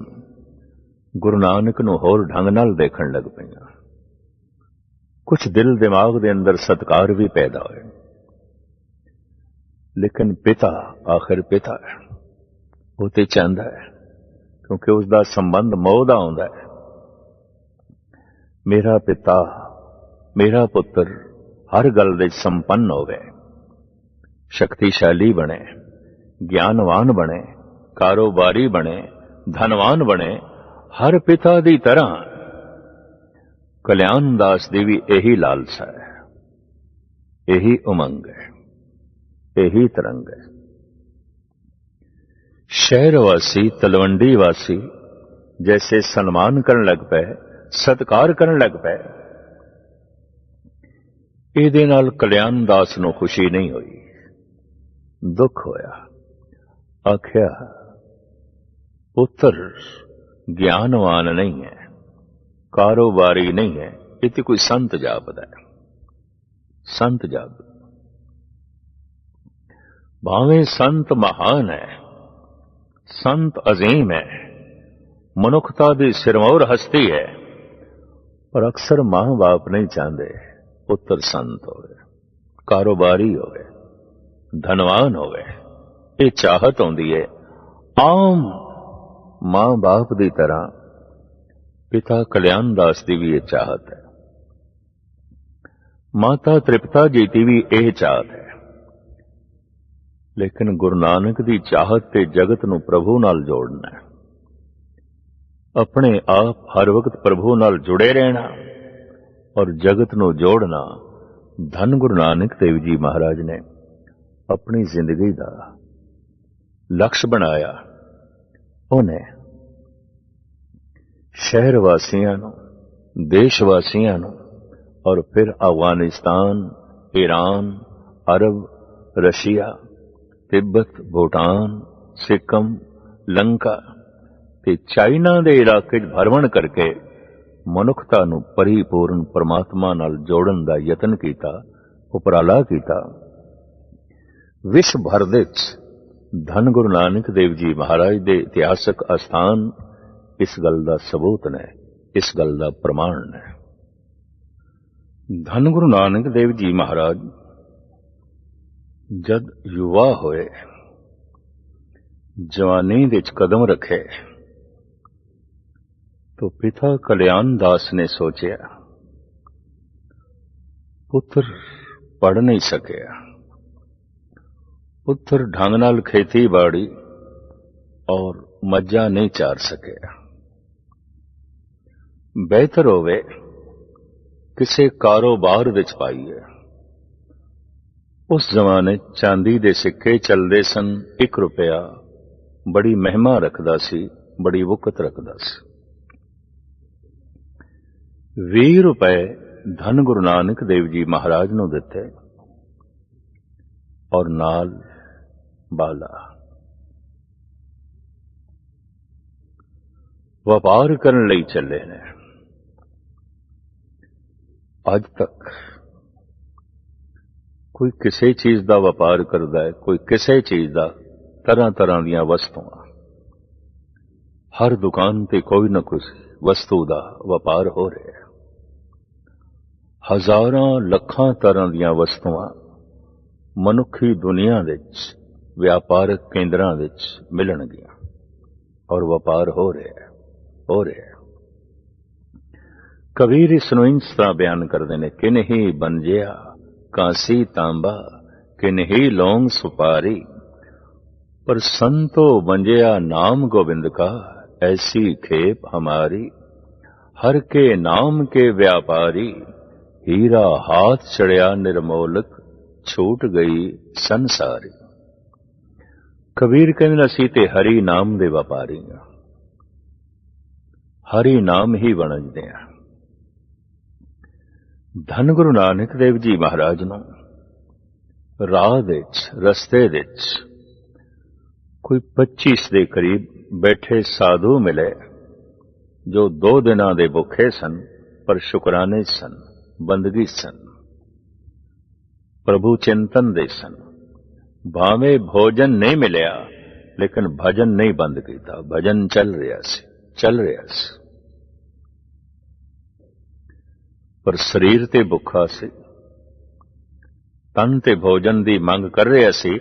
गुरु नानक नूं होर ढंग नाल देखण लग पईआं। कुछ दिल दिमाग दे अंदर सत्कार भी पैदा होए। लेकिन पिता आखिर पिता है, वो ते चाहता है, क्योंकि उसका संबंध मोह दा हुंदा है। मेरा पिता, मेरा पुत्र हर गल दे संपन्न होवे, शक्तिशाली बने, ज्ञानवान बने, कारोबारी बने, धनवान बने। हर पिता दी तरह कल्याण दास दी भी यही लालसा है, यही उमंग है, यही तरंग है। शहरवासी, तलवंडी वासी जैसे सम्मान करन लग पे, सत्कार करन लग पे, ਇਹਦੇ ਨਾਲ ਕਲਿਆਣ ਦਾਸ ਨੂੰ ਖੁਸ਼ੀ ਨਹੀਂ ਹੋਈ, ਦੁੱਖ ਹੋਇਆ। ਆਖਿਆ, ਪੁੱਤਰ ਗਿਆਨਵਾਨ ਨਹੀਂ ਹੈ, ਕਾਰੋਬਾਰੀ ਨਹੀਂ ਹੈ, ਇਹ ਤੇ ਕੋਈ ਸੰਤ ਜਾਪਦਾ ਹੈ। ਸੰਤ ਜਾਪ ਭਾਵੇਂ ਸੰਤ ਮਹਾਨ ਹੈ, ਸੰਤ ਅਜ਼ੀਮ ਹੈ, ਮਨੁੱਖਤਾ ਦੀ ਸਿਰਮੌਰ ਹਸਤੀ ਹੈ, ਪਰ ਅਕਸਰ ਮਾਂ ਬਾਪ ਨਹੀਂ ਚਾਹੁੰਦੇ ਪੁੱਤਰ ਸੰਤ ਹੋਵੇ, ਕਾਰੋਬਾਰੀ ਹੋਵੇ, ਧਨਵਾਨ ਹੋਵੇ। ਇਹ ਚਾਹਤ ਹੁੰਦੀ ਹੈ ਆਮ ਮਾਂ ਬਾਪ ਦੀ ਤਰ੍ਹਾਂ ਪਿਤਾ ਕਲਿਆਣ ਦਾਸ ਦੀ ਵੀ ਇਹ ਚਾਹਤ ਹੈ, ਮਾਤਾ ਤ੍ਰਿਪਤਾ ਜੀ ਦੀ ਵੀ ਇਹ ਚਾਹਤ ਹੈ। ਲੇਕਿਨ ਗੁਰੂ ਨਾਨਕ ਦੀ ਚਾਹਤ ਤੇ ਜਗਤ ਨੂੰ ਪ੍ਰਭੂ ਨਾਲ ਜੋੜਨਾ ਹੈ, ਆਪਣੇ ਆਪ ਹਰ ਵਕਤ ਪ੍ਰਭੂ ਨਾਲ ਜੁੜੇ ਰਹਿਣਾ ਔਰ ਜਗਤ ਨੂੰ ਜੋੜਨਾ। ਧੰਨ ਗੁਰੂ ਨਾਨਕ ਦੇਵ ਜੀ ਮਹਾਰਾਜ ਨੇ ਆਪਣੀ ਜ਼ਿੰਦਗੀ ਦਾ ਲਕਸ਼ ਬਣਾਇਆ। ਉਹਨੇ ਸ਼ਹਿਰ ਵਾਸੀਆਂ ਨੂੰ, ਦੇਸ਼ ਵਾਸੀਆਂ ਨੂੰ ਔਰ ਫਿਰ ਅਫਗਾਨਿਸਤਾਨ, ਈਰਾਨ, ਅਰਬ, ਰਸ਼ੀਆ, ਤਿੱਬਤ, ਭੂਟਾਨ, ਸਿੱਕਮ, ਲੰਕਾ ਤੇ ਚਾਈਨਾ ਦੇ ਇਲਾਕੇ 'ਚ ਭਰਮਣ ਕਰਕੇ ਮਨੁੱਖਤਾ ਨੂੰ ਪਰਿਪੂਰਨ ਪਰਮਾਤਮਾ ਨਾਲ ਜੋੜਨ ਦਾ ਯਤਨ ਕੀਤਾ, ਉਪਰਾਲਾ ਕੀਤਾ। ਵਿਸ਼ਵ ਭਰ ਦੇ 'ਚ ਧੰਨ ਗੁਰੂ ਨਾਨਕ ਦੇਵ ਜੀ ਮਹਾਰਾਜ ਦੇ ਇਤਿਹਾਸਕ ਅਸਥਾਨ ਇਸ ਗੱਲ ਦਾ ਸਬੂਤ ਨੇ, ਇਸ ਗੱਲ ਦਾ ਪ੍ਰਮਾਣ ਨੇ। ਧੰਨ ਗੁਰੂ ਨਾਨਕ ਦੇਵ ਜੀ ਮਹਾਰਾਜ ਜਦ ਯੁਵਾ ਹੋਏ, ਜਵਾਨੀ ਦੇ 'ਚ ਕਦਮ ਰੱਖੇ, तो पिता कल्याण दास ने सोचा, पुत्र पढ़ नहीं सकिया, पुत्र ढंग नाल खेती बाड़ी और मज्जा नहीं चार सकिया। बेहतर होवे किसे कारोबार विच पाईए। उस जमाने चांदी दे सिक्के चलदे सन। 1 रुपया बड़ी महिमा रखदा सी, बड़ी वुकत रखदा सी। 20 रुपए धन गुरु नानक देव जी महाराज ਨੂੰ ਦਿੱਤੇ ਔਰ ਨਾਲ ਬਾਲਾ। ਵਪਾਰ ਕਰਨ ਲਈ ਚੱਲੇ ਨੇ। ਅੱਜ ਤੱਕ ਕੋਈ ਕਿਸੇ ਚੀਜ਼ ਦਾ ਵਪਾਰ ਕਰਦਾ ਹੈ, ਕੋਈ ਕਿਸੇ ਚੀਜ਼ ਦਾ, ਤਰ੍ਹਾਂ ਤਰ੍ਹਾਂ ਦੀਆਂ ਵਸਤੂਆਂ। ਹਰ ਦੁਕਾਨ ਤੇ ਕੋਈ ਨਾ ਕੋਈ ਵਸਤੂ ਦਾ ਵਪਾਰ ਹੋ ਰਿਹਾ ਹੈ। ਹਜ਼ਾਰਾਂ ਲੱਖਾਂ ਤਰ੍ਹਾਂ ਦੀਆਂ ਵਸਤੂਆਂ ਮਨੁੱਖੀ ਦੁਨੀਆ ਵਿੱਚ ਵਿਆਪਾਰਕ ਕੇਂਦਰਾਂ ਵਿੱਚ ਮਿਲਣਗੀਆਂ ਔਰ ਵਪਾਰ ਹੋ ਰਿਹਾ ਹੈ। ਕਬੀਰ ਇਸ ਨੂੰ ਇਸ ਤਰ੍ਹਾਂ ਬਿਆਨ ਕਰਦੇ ਨੇ ਕਿ ਨਹੀਂ ਬੰਜਿਆ ਕਾਂਸੀ ਤਾਂਬਾ, ਕਿ ਨਹੀਂ ਲੌਂਗ ਸੁਪਾਰੀ, ਪਰ ਸੰਤੋ ਬੰਜਿਆ ਨਾਮ ਗੋਬਿੰਦ ਕਾ, ऐसी खेप हमारी, हर के नाम के व्यापारी, हीरा हाथ चढ़िया निर्मोलक, छूट गई संसारी। कबीर कहते असीं ते हरि नाम दे व्यापारी हां, हरि नाम ही वणजदे हां। धन गुरु नानक देव जी महाराज नूं राह दे विच, रस्ते दे विच कोई 25 ਦੇ ਕਰੀਬ बैठे साधु मिले जो 2 दिनां दे भुखे सन, पर शुकराने सन, बंदगी सन, प्रभु चिंतन दे सन। भावे भोजन नहीं मिलिया लेकिन भजन नहीं बंद किया, भजन चल रहा सी। पर शरीर ते भुखा सी, तन ते भोजन दी मंग कर रहा सी।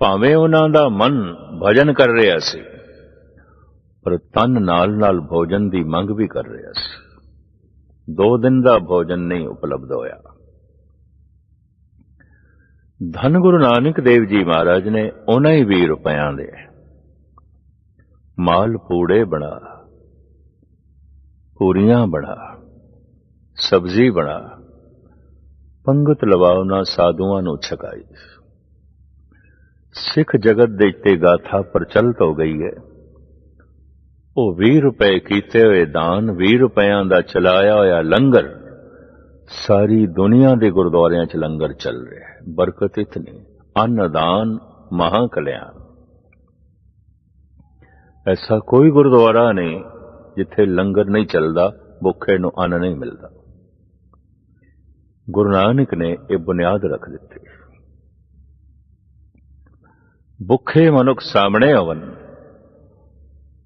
भावें उन्हां दा मन भजन कर रहा सी, पर तन नाल नाल भोजन दी मंग भी कर रहा सी। 2 दिन का भोजन नहीं उपलब्ध होया। धन गुरु नानक देव जी महाराज ने उन्हां ही 20 रुपयां दे माल पूड़े बना, पूरियां बना, सब्जी बना, पंगत लवा उन्हां साधुआं नूं छकाई। सिख जगत दे ते गाथा प्रचलित हो गई है। वो 20 रुपए कीते हुए दान, 20 रुपयां दा चलाया होया लंगर ਸਾਰੀ ਦੁਨੀਆ ਦੇ ਗੁਰਦੁਆਰਿਆਂ 'ਚ ਲੰਗਰ ਚੱਲ ਰਿਹਾ ਹੈ। ਬਰਕਤ ਇਤਨੀ, ਅੰਨਦਾਨ ਮਹਾ ਕਲਿਆਣ। ਐਸਾ ਕੋਈ ਗੁਰਦੁਆਰਾ ਨਹੀਂ ਜਿੱਥੇ ਲੰਗਰ ਨਹੀਂ ਚੱਲਦਾ, ਭੁੱਖੇ ਨੂੰ ਅੰਨ ਨਹੀਂ ਮਿਲਦਾ। ਗੁਰੂ ਨਾਨਕ ਨੇ ਇਹ ਬੁਨਿਆਦ ਰੱਖ ਦਿੱਤੀ। ਭੁੱਖੇ ਮਨੁੱਖ ਸਾਹਮਣੇ ਆਵਨ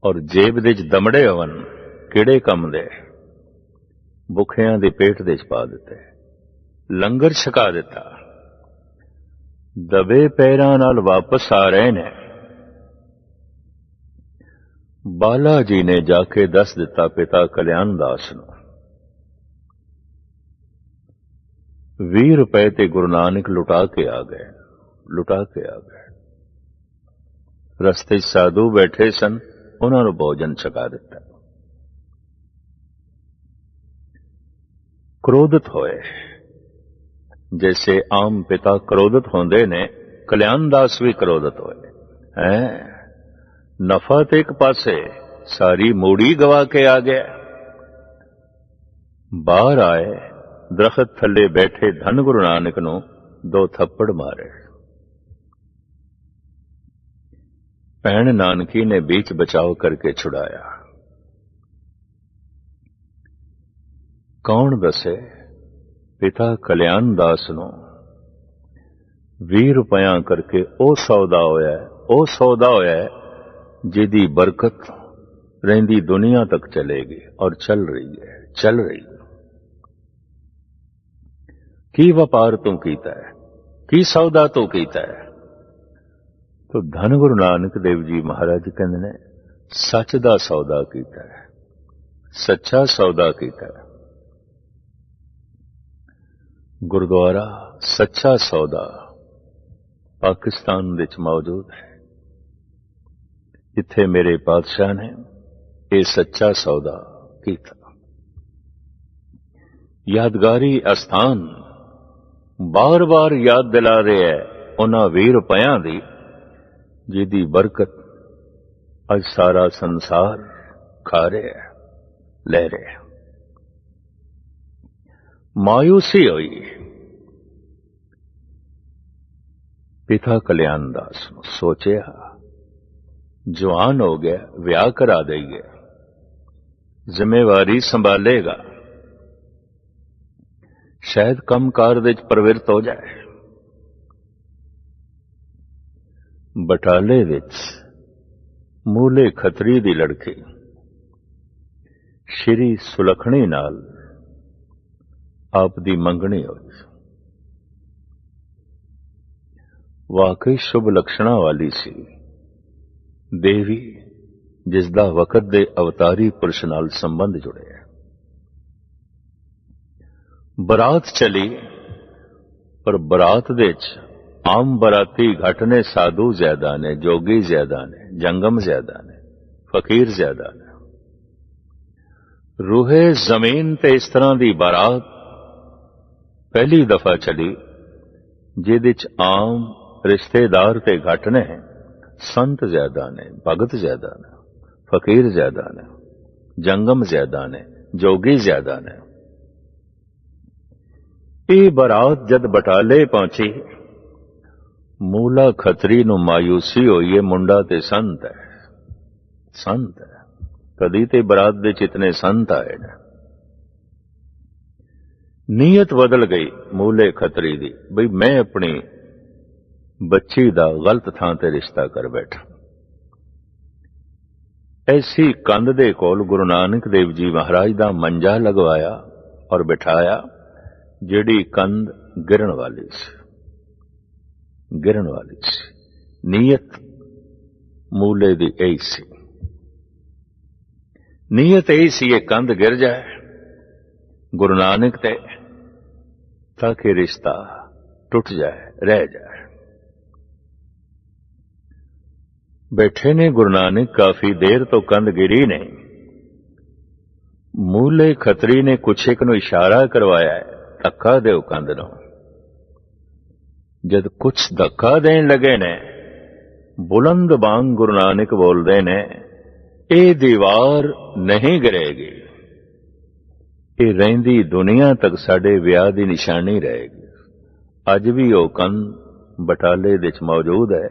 ਔਰ ਜੇਬ ਦੇ 'ਚ ਦਮੜੇ ਆਵਨ, ਕਿਹੜੇ ਕੰਮ ਦੇ? ਭੁੱਖਿਆਂ ਦੇ ਪੇਟ ਦੇ 'ਚ ਪਾ ਦਿੱਤੇ, ਲੰਗਰ ਛਕਾ ਦਿੱਤਾ। ਦਬੇ ਪੈਰਾਂ ਨਾਲ ਵਾਪਸ ਆ ਰਹੇ ਨੇ। ਬਾਲਾ ਜੀ ਨੇ ਜਾ ਕੇ ਦੱਸ ਦਿੱਤਾ ਪਿਤਾ ਕਲਿਆਣ ਦਾਸ ਨੂੰ। 20 ਰੁਪਏ ਤੇ ਗੁਰੂ ਨਾਨਕ ਲੁਟਾ ਕੇ ਆ ਗਏ। ਰਸਤੇ 'ਚ ਸਾਧੂ ਬੈਠੇ ਸਨ, ਉਹਨਾਂ ਨੂੰ ਭੋਜਨ ਛਕਾ ਦਿੱਤਾ। क्रोधित होए, जैसे आम पिता क्रोधित होंदे ने, कल्याण दास भी क्रोधित होए हैं। नफा ते एक पासे, सारी मूड़ी गवा के आ गया। बाहर आए, दरख्त थले बैठे धन गुरु नानक नूं 2 थप्पड़ मारे। भैण नानकी ने बीच बचाव करके छुड़ाया। कौन दसे पिता कल्याण दास नूं 20 रुपया करके ਉਹ सौदा होया जिहदी बरकत रहिंदी दुनिया तक चलेगी और चल रही है। की व्यापार तू कीता है, की सौदा तू कीता है? तो धन गुरु नानक देव जी महाराज कहंदे ने सच दा सौदा कीता है, सच्चा सौदा कीता है। गुरुद्वारा सच्चा सौदा पाकिस्तान विच मौजूद है। इत्थे मेरे पातशाह ने यह सच्चा सौदा कीता। यादगारी अस्थान बार बार याद दिला रहे है उन्हां 20 रुपयां दी, जिहदी बरकत अज सारा संसार खा रहा है, ले रहा है। मायूसी हुई। पिता कल्याण दास सोचिया जवान हो गया, विआह करा देंगे, जिम्मेवारी संभालेगा, शायद कम कार दे प्रवृत्त हो जाए। बटाले विच मूले खतरी दी लड़की श्री सुलखणी नाल आप दी मंगनी होई। वाकई शुभ लक्षणा वाली सी देवी, जिसदा वकत दे अवतारी पुरुष नाल संबंध जुड़े। बरात चली, पर बरात दे आम बराती घट ने, साधु ज्यादा ने, जोगी ज्यादा ने, जंगम ज्यादा ने, फकीर ज्यादा ने। रूहे जमीन ते इस तरह दी बारात पहली दफा चली जिहदे च आम रिश्तेदार ते घट ने, संत ज्यादा ने, भगत ज्यादा ने, फकीर ज्यादा ने, जंगम ज्यादा ने, जोगी ज्यादा ने। ये बारात जद बटाले पहुंची, मूला खतरी नूं मायूसी होई, मुंडा ते संत है, कदी ते बरात दे चितने संत आए ने। नीयत बदल गई मूले खतरी दी, बई मैं अपनी बच्ची दा गलत थां ते रिश्ता कर बैठा। ऐसी कंध दे कोल गुरु नानक देव जी महाराज दा मंजा लगवाया और बिठाया, जिहड़ी कंध गिरन वाली सी। नीयत मूले दी यही सी, नीयत यही सी ये कंध गिर जाए गुरु नानक ते, ताकि रिश्ता टूट जाए, रह जाए। बैठे ने गुरु नानक काफी देर तो कंध गिरी नहीं। मूले खतरी ने कुछ एक नूं इशारा करवाया है, धक्का दो कंध नूं। जद कुछ धक्का देन लगे ने, बुलंद बांग गुरु नानक बोलते ने, ये दीवार नहीं गिरेगी, ਇਹ ਰਹਿੰਦੀ ਦੁਨੀਆ ਤੱਕ ਸਾਡੇ ਵਿਆਹ ਦੀ ਨਿਸ਼ਾਨੀ ਰਹੇਗੀ। ਅੱਜ ਵੀ ਉਹ ਕੰਧ ਬਟਾਲੇ ਵਿੱਚ ਮੌਜੂਦ ਹੈ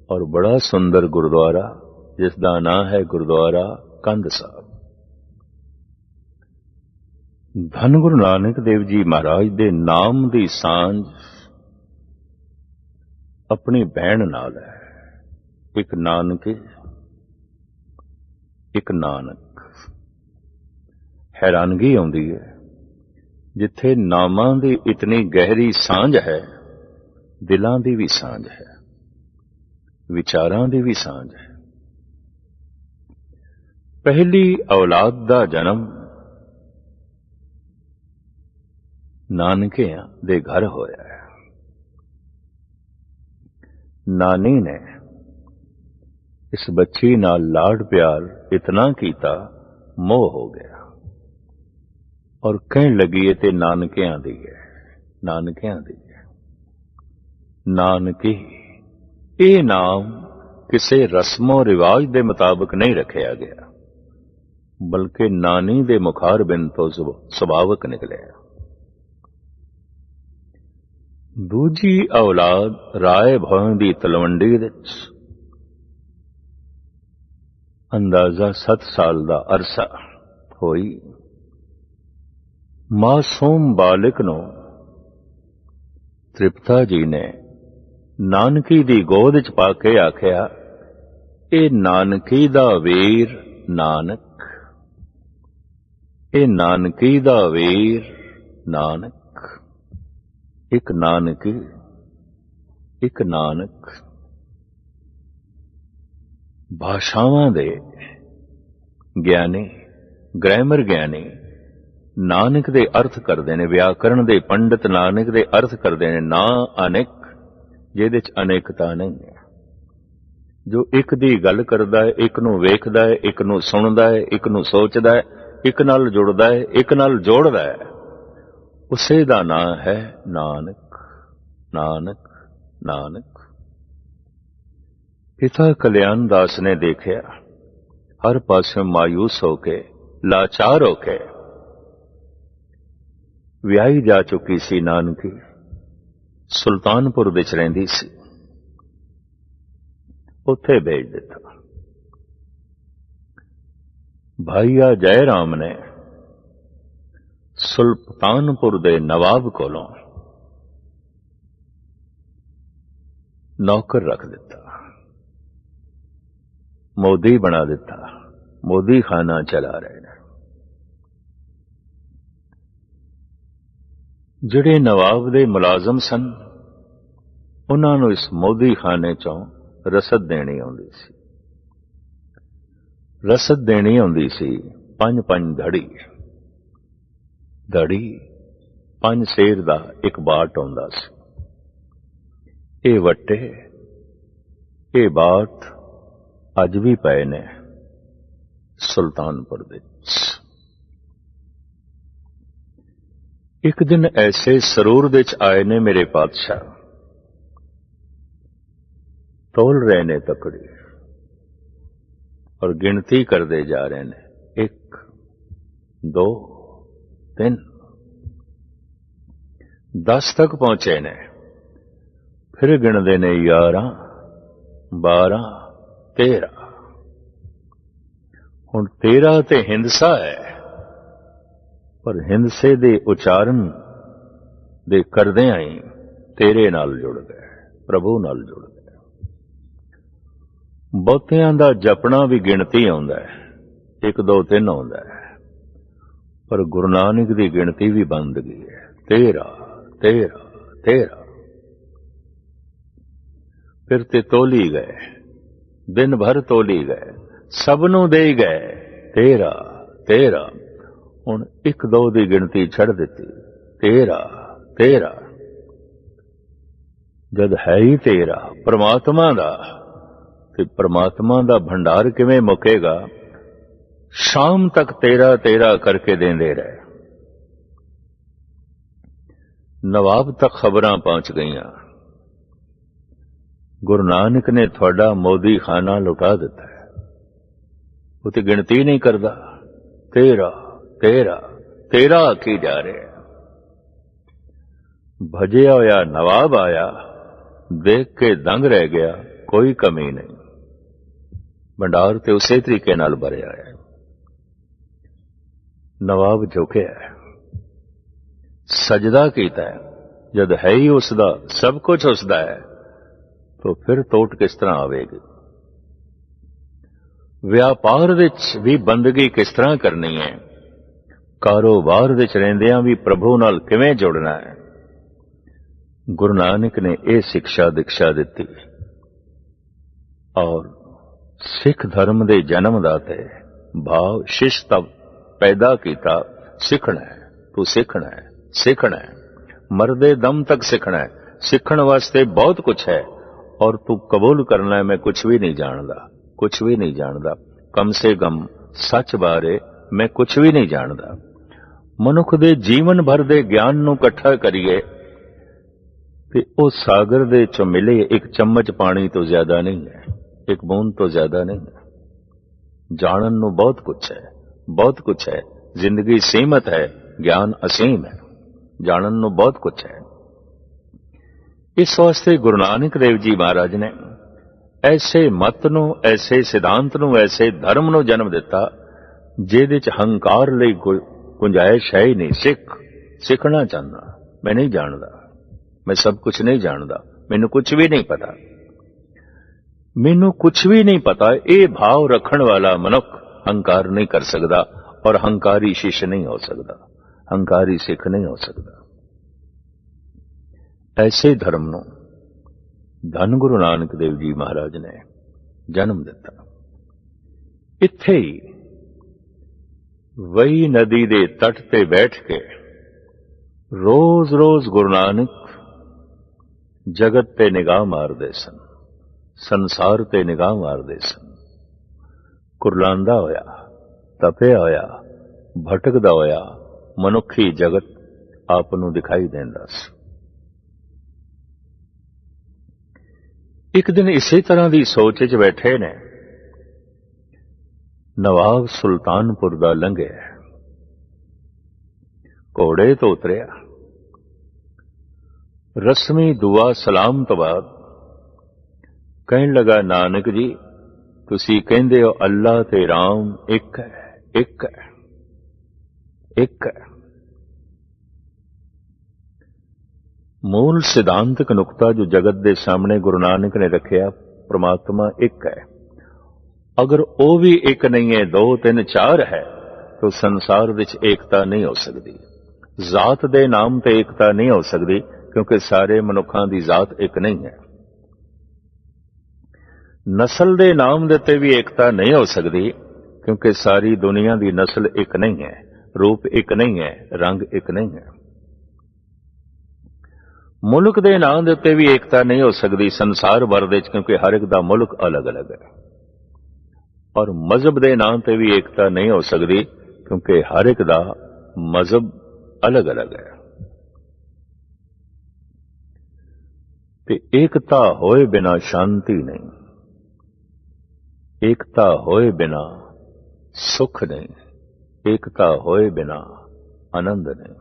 ਔਰ ਬੜਾ ਸੁੰਦਰ ਗੁਰਦੁਆਰਾ ਜਿਸ ਦਾ ਨਾਂ ਹੈ ਗੁਰਦੁਆਰਾ ਕੰਧ ਸਾਹਿਬ। ਧੰਨ ਗੁਰੂ ਨਾਨਕ ਦੇਵ ਜੀ ਮਹਾਰਾਜ ਦੇ ਨਾਮ ਦੀ ਸਾਂਝ ਆਪਣੀ ਭੈਣ ਨਾਲ ਹੈ। ਇੱਕ ਨਾਨਕੇ ਇੱਕ ਨਾਨਕ। ਹੈਰਾਨਗੀ ਆਉਂਦੀ ਹੈ, ਜਿੱਥੇ ਨਾਮਾਂ ਦੀ ਇਤਨੀ ਗਹਿਰੀ ਸਾਂਝ ਹੈ, ਦਿਲਾਂ ਦੀ ਵੀ ਸਾਂਝ ਹੈ, ਵਿਚਾਰਾਂ ਦੀ ਵੀ ਸਾਂਝ ਹੈ। ਪਹਿਲੀ ਔਲਾਦ ਦਾ ਜਨਮ ਨਾਨਕਿਆਂ ਦੇ ਘਰ ਹੋਇਆ ਹੈ। ਨਾਨੀ ਨੇ ਇਸ ਬੱਚੀ ਨਾਲ ਲਾਡ ਪਿਆਰ ਇਤਨਾ ਕੀਤਾ, ਮੋਹ ਹੋ ਗਿਆ ਔਰ ਕਹਿਣ ਲੱਗੀ ਇਹ ਤੇ ਨਾਨਕਿਆਂ ਦੀ ਹੈ, ਨਾਨਕਿਆਂ ਦੀ ਹੈ। ਨਾਨਕੀ ਇਹ ਨਾਮ ਕਿਸੇ ਰਸਮੋ ਰਿਵਾਜ ਦੇ ਮੁਤਾਬਕ ਨਹੀਂ ਰੱਖਿਆ ਗਿਆ, ਬਲਕਿ ਨਾਨੀ ਦੇ ਮੁਖਾਰਬਿੰਦ ਤੋਂ ਸੁਭਾਵਕ ਨਿਕਲਿਆ। ਦੂਜੀ ਔਲਾਦ ਰਾਏ ਭੋਇੰ ਦੀ ਤਲਵੰਡੀ ਵਿੱਚ ਅੰਦਾਜ਼ਾ 7 ਸਾਲ ਦਾ ਅਰਸਾ ਹੋਈ। ਮਾਸੂਮ ਬਾਲਕ ਨੂੰ ਤ੍ਰਿਪਤਾ ਜੀ ਨੇ ਨਾਨਕੀ ਦੀ ਗੋਦ ਵਿੱਚ ਪਾ ਕੇ ਆਖਿਆ, ਇਹ ਨਾਨਕੀ ਦਾ ਵੀਰ ਨਾਨਕ, ਇਹ ਨਾਨਕੀ ਦਾ ਵੀਰ ਨਾਨਕ। ਇੱਕ ਨਾਨਕੀ ਇੱਕ ਨਾਨਕ। ਭਾਸ਼ਾਵਾਂ ਦੇ ਗਿਆਨੀ, ਗ੍ਰਾਮਰ ਗਿਆਨੀ ਨਾਨਕ ਦੇ ਅਰਥ ਕਰਦੇ ਨੇ, ਵਿਆਕਰਣ ਦੇ ਪੰਡਿਤ ਨਾਨਕ ਦੇ ਅਰਥ ਕਰਦੇ ਨੇ ਨਾ ਅਨੇਕ, ਜਿਹਦੇ ਚ ਅਨੇਕਤਾ ਨਹੀਂ ਹੈ। ਜੋ ਇੱਕ ਦੀ ਗੱਲ ਕਰਦਾ ਹੈ, ਇੱਕ ਨੂੰ ਵੇਖਦਾ ਹੈ, ਇੱਕ ਨੂੰ ਸੁਣਦਾ ਹੈ, ਇੱਕ ਨੂੰ ਸੋਚਦਾ ਹੈ, ਇੱਕ ਨਾਲ ਜੁੜਦਾ ਹੈ, ਇੱਕ ਨਾਲ ਜੋੜਦਾ ਹੈ, ਉਸੇ ਦਾ ਨਾਂ ਹੈ ਨਾਨਕ। ਨਾਨਕ ਨਾਨਕ। ਪਿਤਾ ਕਲਿਆਣ ਦਾਸ ਨੇ ਦੇਖਿਆ ਹਰ ਪਾਸੇ ਮਾਯੂਸ ਹੋ ਕੇ, ਲਾਚਾਰ ਹੋ ਕੇ, ਵਿਆਹੀ ਜਾ ਚੁੱਕੀ ਸੀ ਨਾਨਕੀ, ਸੁਲਤਾਨਪੁਰ ਵਿੱਚ ਰਹਿੰਦੀ ਸੀ, ਉੱਥੇ ਭੇਜ ਦਿੱਤਾ। ਭਾਈਆ ਜੈ ਰਾਮ ਨੇ ਸੁਲਤਾਨਪੁਰ ਦੇ ਨਵਾਬ ਕੋਲੋਂ ਨੌਕਰ ਰੱਖ ਦਿੱਤਾ, ਮੋਦੀ ਬਣਾ ਦਿੱਤਾ, ਮੋਦੀ ਖਾਨਾ ਚਲਾ ਰਹੇ ਨੇ। ਜਿਹੜੇ ਨਵਾਬ ਦੇ ਮੁਲਾਜ਼ਮ ਸਨ, ਉਹਨਾਂ ਨੂੰ ਇਸ ਮੋਦੀ ਖਾਨੇ ਚੋਂ ਰਸਦ ਦੇਣੀ ਆਉਂਦੀ ਸੀ। ਰਸਦ ਦੇਣੀ ਆਉਂਦੀ ਸੀ 5-5 ਧੜੀ। ਧੜੀ 5 ਸੇਰ ਦਾ ਇੱਕ ਬਾਟ ਆਉਂਦਾ ਸੀ। ਇਹ ਵੱਟੇ, ਇਹ ਬਾਟ ਅੱਜ ਵੀ ਪਏ ਨੇ ਸੁਲਤਾਨਪੁਰ ਵਿੱਚ। ਇੱਕ ਦਿਨ ਐਸੇ ਸਰੂਰ ਵਿੱਚ ਆਏ ਨੇ ਮੇਰੇ ਪਾਤਸ਼ਾਹ, ਤੋਲ ਰਹੇ ਨੇ ਤਕੜੀ ਔਰ ਗਿਣਤੀ ਕਰਦੇ ਜਾ ਰਹੇ ਨੇ, 1 2 3 10 ਤੱਕ ਪਹੁੰਚੇ ਨੇ। ਫਿਰ ਗਿਣਦੇ ਨੇ 11 12 13। ਹੁਣ 13 ਤੇ ਹਿੰਦਸਾ ਹੈ, ਪਰ ਹਿੰਦਸੇ ਦੇ ਉਚਾਰਨ ਦੇ ਕਰਦਿਆਂ ਹੀ ਤੇਰੇ ਨਾਲ ਜੁੜ ਗਏ, ਪ੍ਰਭੂ ਨਾਲ ਜੁੜ ਗਏ। ਬਹੁਤਿਆਂ ਦਾ ਜਪਣਾ ਵੀ ਗਿਣਤੀ ਆਉਂਦਾ ਹੈ, 1 2 3 ਆਉਂਦਾ ਹੈ, ਪਰ ਗੁਰੂ ਨਾਨਕ ਦੀ ਗਿਣਤੀ ਵੀ ਬੰਦ ਗਈ ਹੈ, 13 13 13। ਫਿਰ ਤੇ ਤੋਲੀ ਗਏ, ਦਿਨ ਭਰ ਤੋਲੀ ਗਏ, ਸਭ ਨੂੰ ਦੇ ਗਏ 13 13। ਹੁਣ 1 2 ਦੀ ਗਿਣਤੀ ਛੱਡ ਦਿੱਤੀ, 13 13। ਜਦ ਹੈ ਹੀ 13 ਪ੍ਰਮਾਤਮਾ ਦਾ, ਤੇ ਪ੍ਰਮਾਤਮਾ ਦਾ ਭੰਡਾਰ ਕਿਵੇਂ ਮੁੱਕੇਗਾ? ਸ਼ਾਮ ਤੱਕ 13 13 ਕਰਕੇ ਦੇਂਦੇ ਰਹੇ। ਨਵਾਬ ਤੱਕ ਖਬਰਾਂ ਪਹੁੰਚ ਗਈਆਂ, ਗੁਰੂ ਨਾਨਕ ਨੇ ਤੁਹਾਡਾ ਮੋਦੀ ਖਾਨਾ ਲੁਟਾ ਦਿੱਤਾ ਹੈ। ਉਹ ਤੇ ਗਿਣਤੀ ਨਹੀਂ ਕਰਦਾ, 13 13 तेरा आखी जा रहा। भजिया होया नवाब आया, देख के दंग रह गया, कोई कमी नहीं। भंडार ते उसे तरीके नाल भरिया है। नवाब झुकिया है, सजदा कीता है। जद है ही उसदा, सब कुछ उसदा है, तो फिर टोट किस तरह आवेगी। व्यापार विच भी बंदगी किस तरह करनी है, कारोबार विच रहिंदियां भी प्रभु नाल किवें जुड़ना है। गुरु नानक ने यह शिक्षा दीक्षा दी और सिख धर्म के जन्मदाते भाव शिष तब पैदा किया। सीखना है, तू सीखना है, सीखना है, मरदे दम तक सीखना है। सीखण वास्ते बहुत कुछ है और तू कबूल करना है, मैं कुछ भी नहीं जानता, कुछ भी नहीं जानता। कम से कम सच बारे मैं कुछ भी नहीं जानता। मनुख दे जीवन भर दे ज्ञान नूं इकट्ठा करिए ते ओ सागर दे चों मिले एक चम्मच पानी तो ज्यादा नहीं है, एक बूंद तो ज्यादा नहीं है। जानन नूं बहुत कुछ है, बहुत कुछ है। जिंदगी सीमित है, ज्ञान असीम है। जानन नूं बहुत कुछ है। इस वास्ते गुरु नानक देव जी महाराज ने ऐसे मत नूं, ऐसे सिद्धांत नूं, ऐसे धर्म नूं जन्म दिता जिहदे च हंकार लई गुंजाइश है ही नहीं। सीखना चाहना, मैं नहीं जानता, मैं सब कुछ नहीं जानता, मैनू कुछ भी नहीं पता, मैनू कुछ भी नहीं पता। ये भाव रखण वाला मनुख हंकार नहीं कर सकता और हंकारी शिष्य नहीं हो सकता, हंकारी सिख नहीं हो सकता। ऐसे धर्म नूं धन गुरु नानक देव जी महाराज ने जन्म दिता। इत्थे ही वही नदी दे तट ते बैठ के रोज रोज गुरु नानक जगत ते निगाह मारदे सन, संसार ते निगाह मारदे सन। कुरलांदा होया, तपिया होया, भटकदा होया मनुखी जगत आप नूं दिखाई देंदा सी। एक दिन इसी तरह की सोच च बैठे ने नवाब सुल्तानपुर दा लंघिया, घोड़े तो उतरिया, रस्मी दुआ सलाम तो बाद कहन लगा, नानक जी तुसी कहंदे हो अल्लाह ते राम एक है, एक है, एक है। मूल सिद्धांतक नुकता जो जगत के सामने गुरु नानक ने रखिया, परमात्मा एक है। अगर वो भी एक नहीं है, दो तीन चार है, तो संसार विच एकता नहीं हो सकती। जात दे नाम ते एकता नहीं हो सकती, क्योंकि सारे मनुखों की जात एक नहीं है। नस्ल दे नाम देते भी एकता नहीं हो सकती, क्योंकि सारी दुनिया की नस्ल एक नहीं है, रूप एक नहीं है, रंग एक नहीं है। मुल्क दे नाम देते भी एकता नहीं हो सकती संसार भर दे, क्योंकि हर एक दा मुल्क अलग अलग है। और मजहब दे नाम ते भी एकता नहीं हो सकती, क्योंकि हर एक दा मजहब अलग अलग है। ते एकता होए बिना शांति नहीं, एकता होए बिना सुख नहीं, एकता होए बिना आनंद नहीं।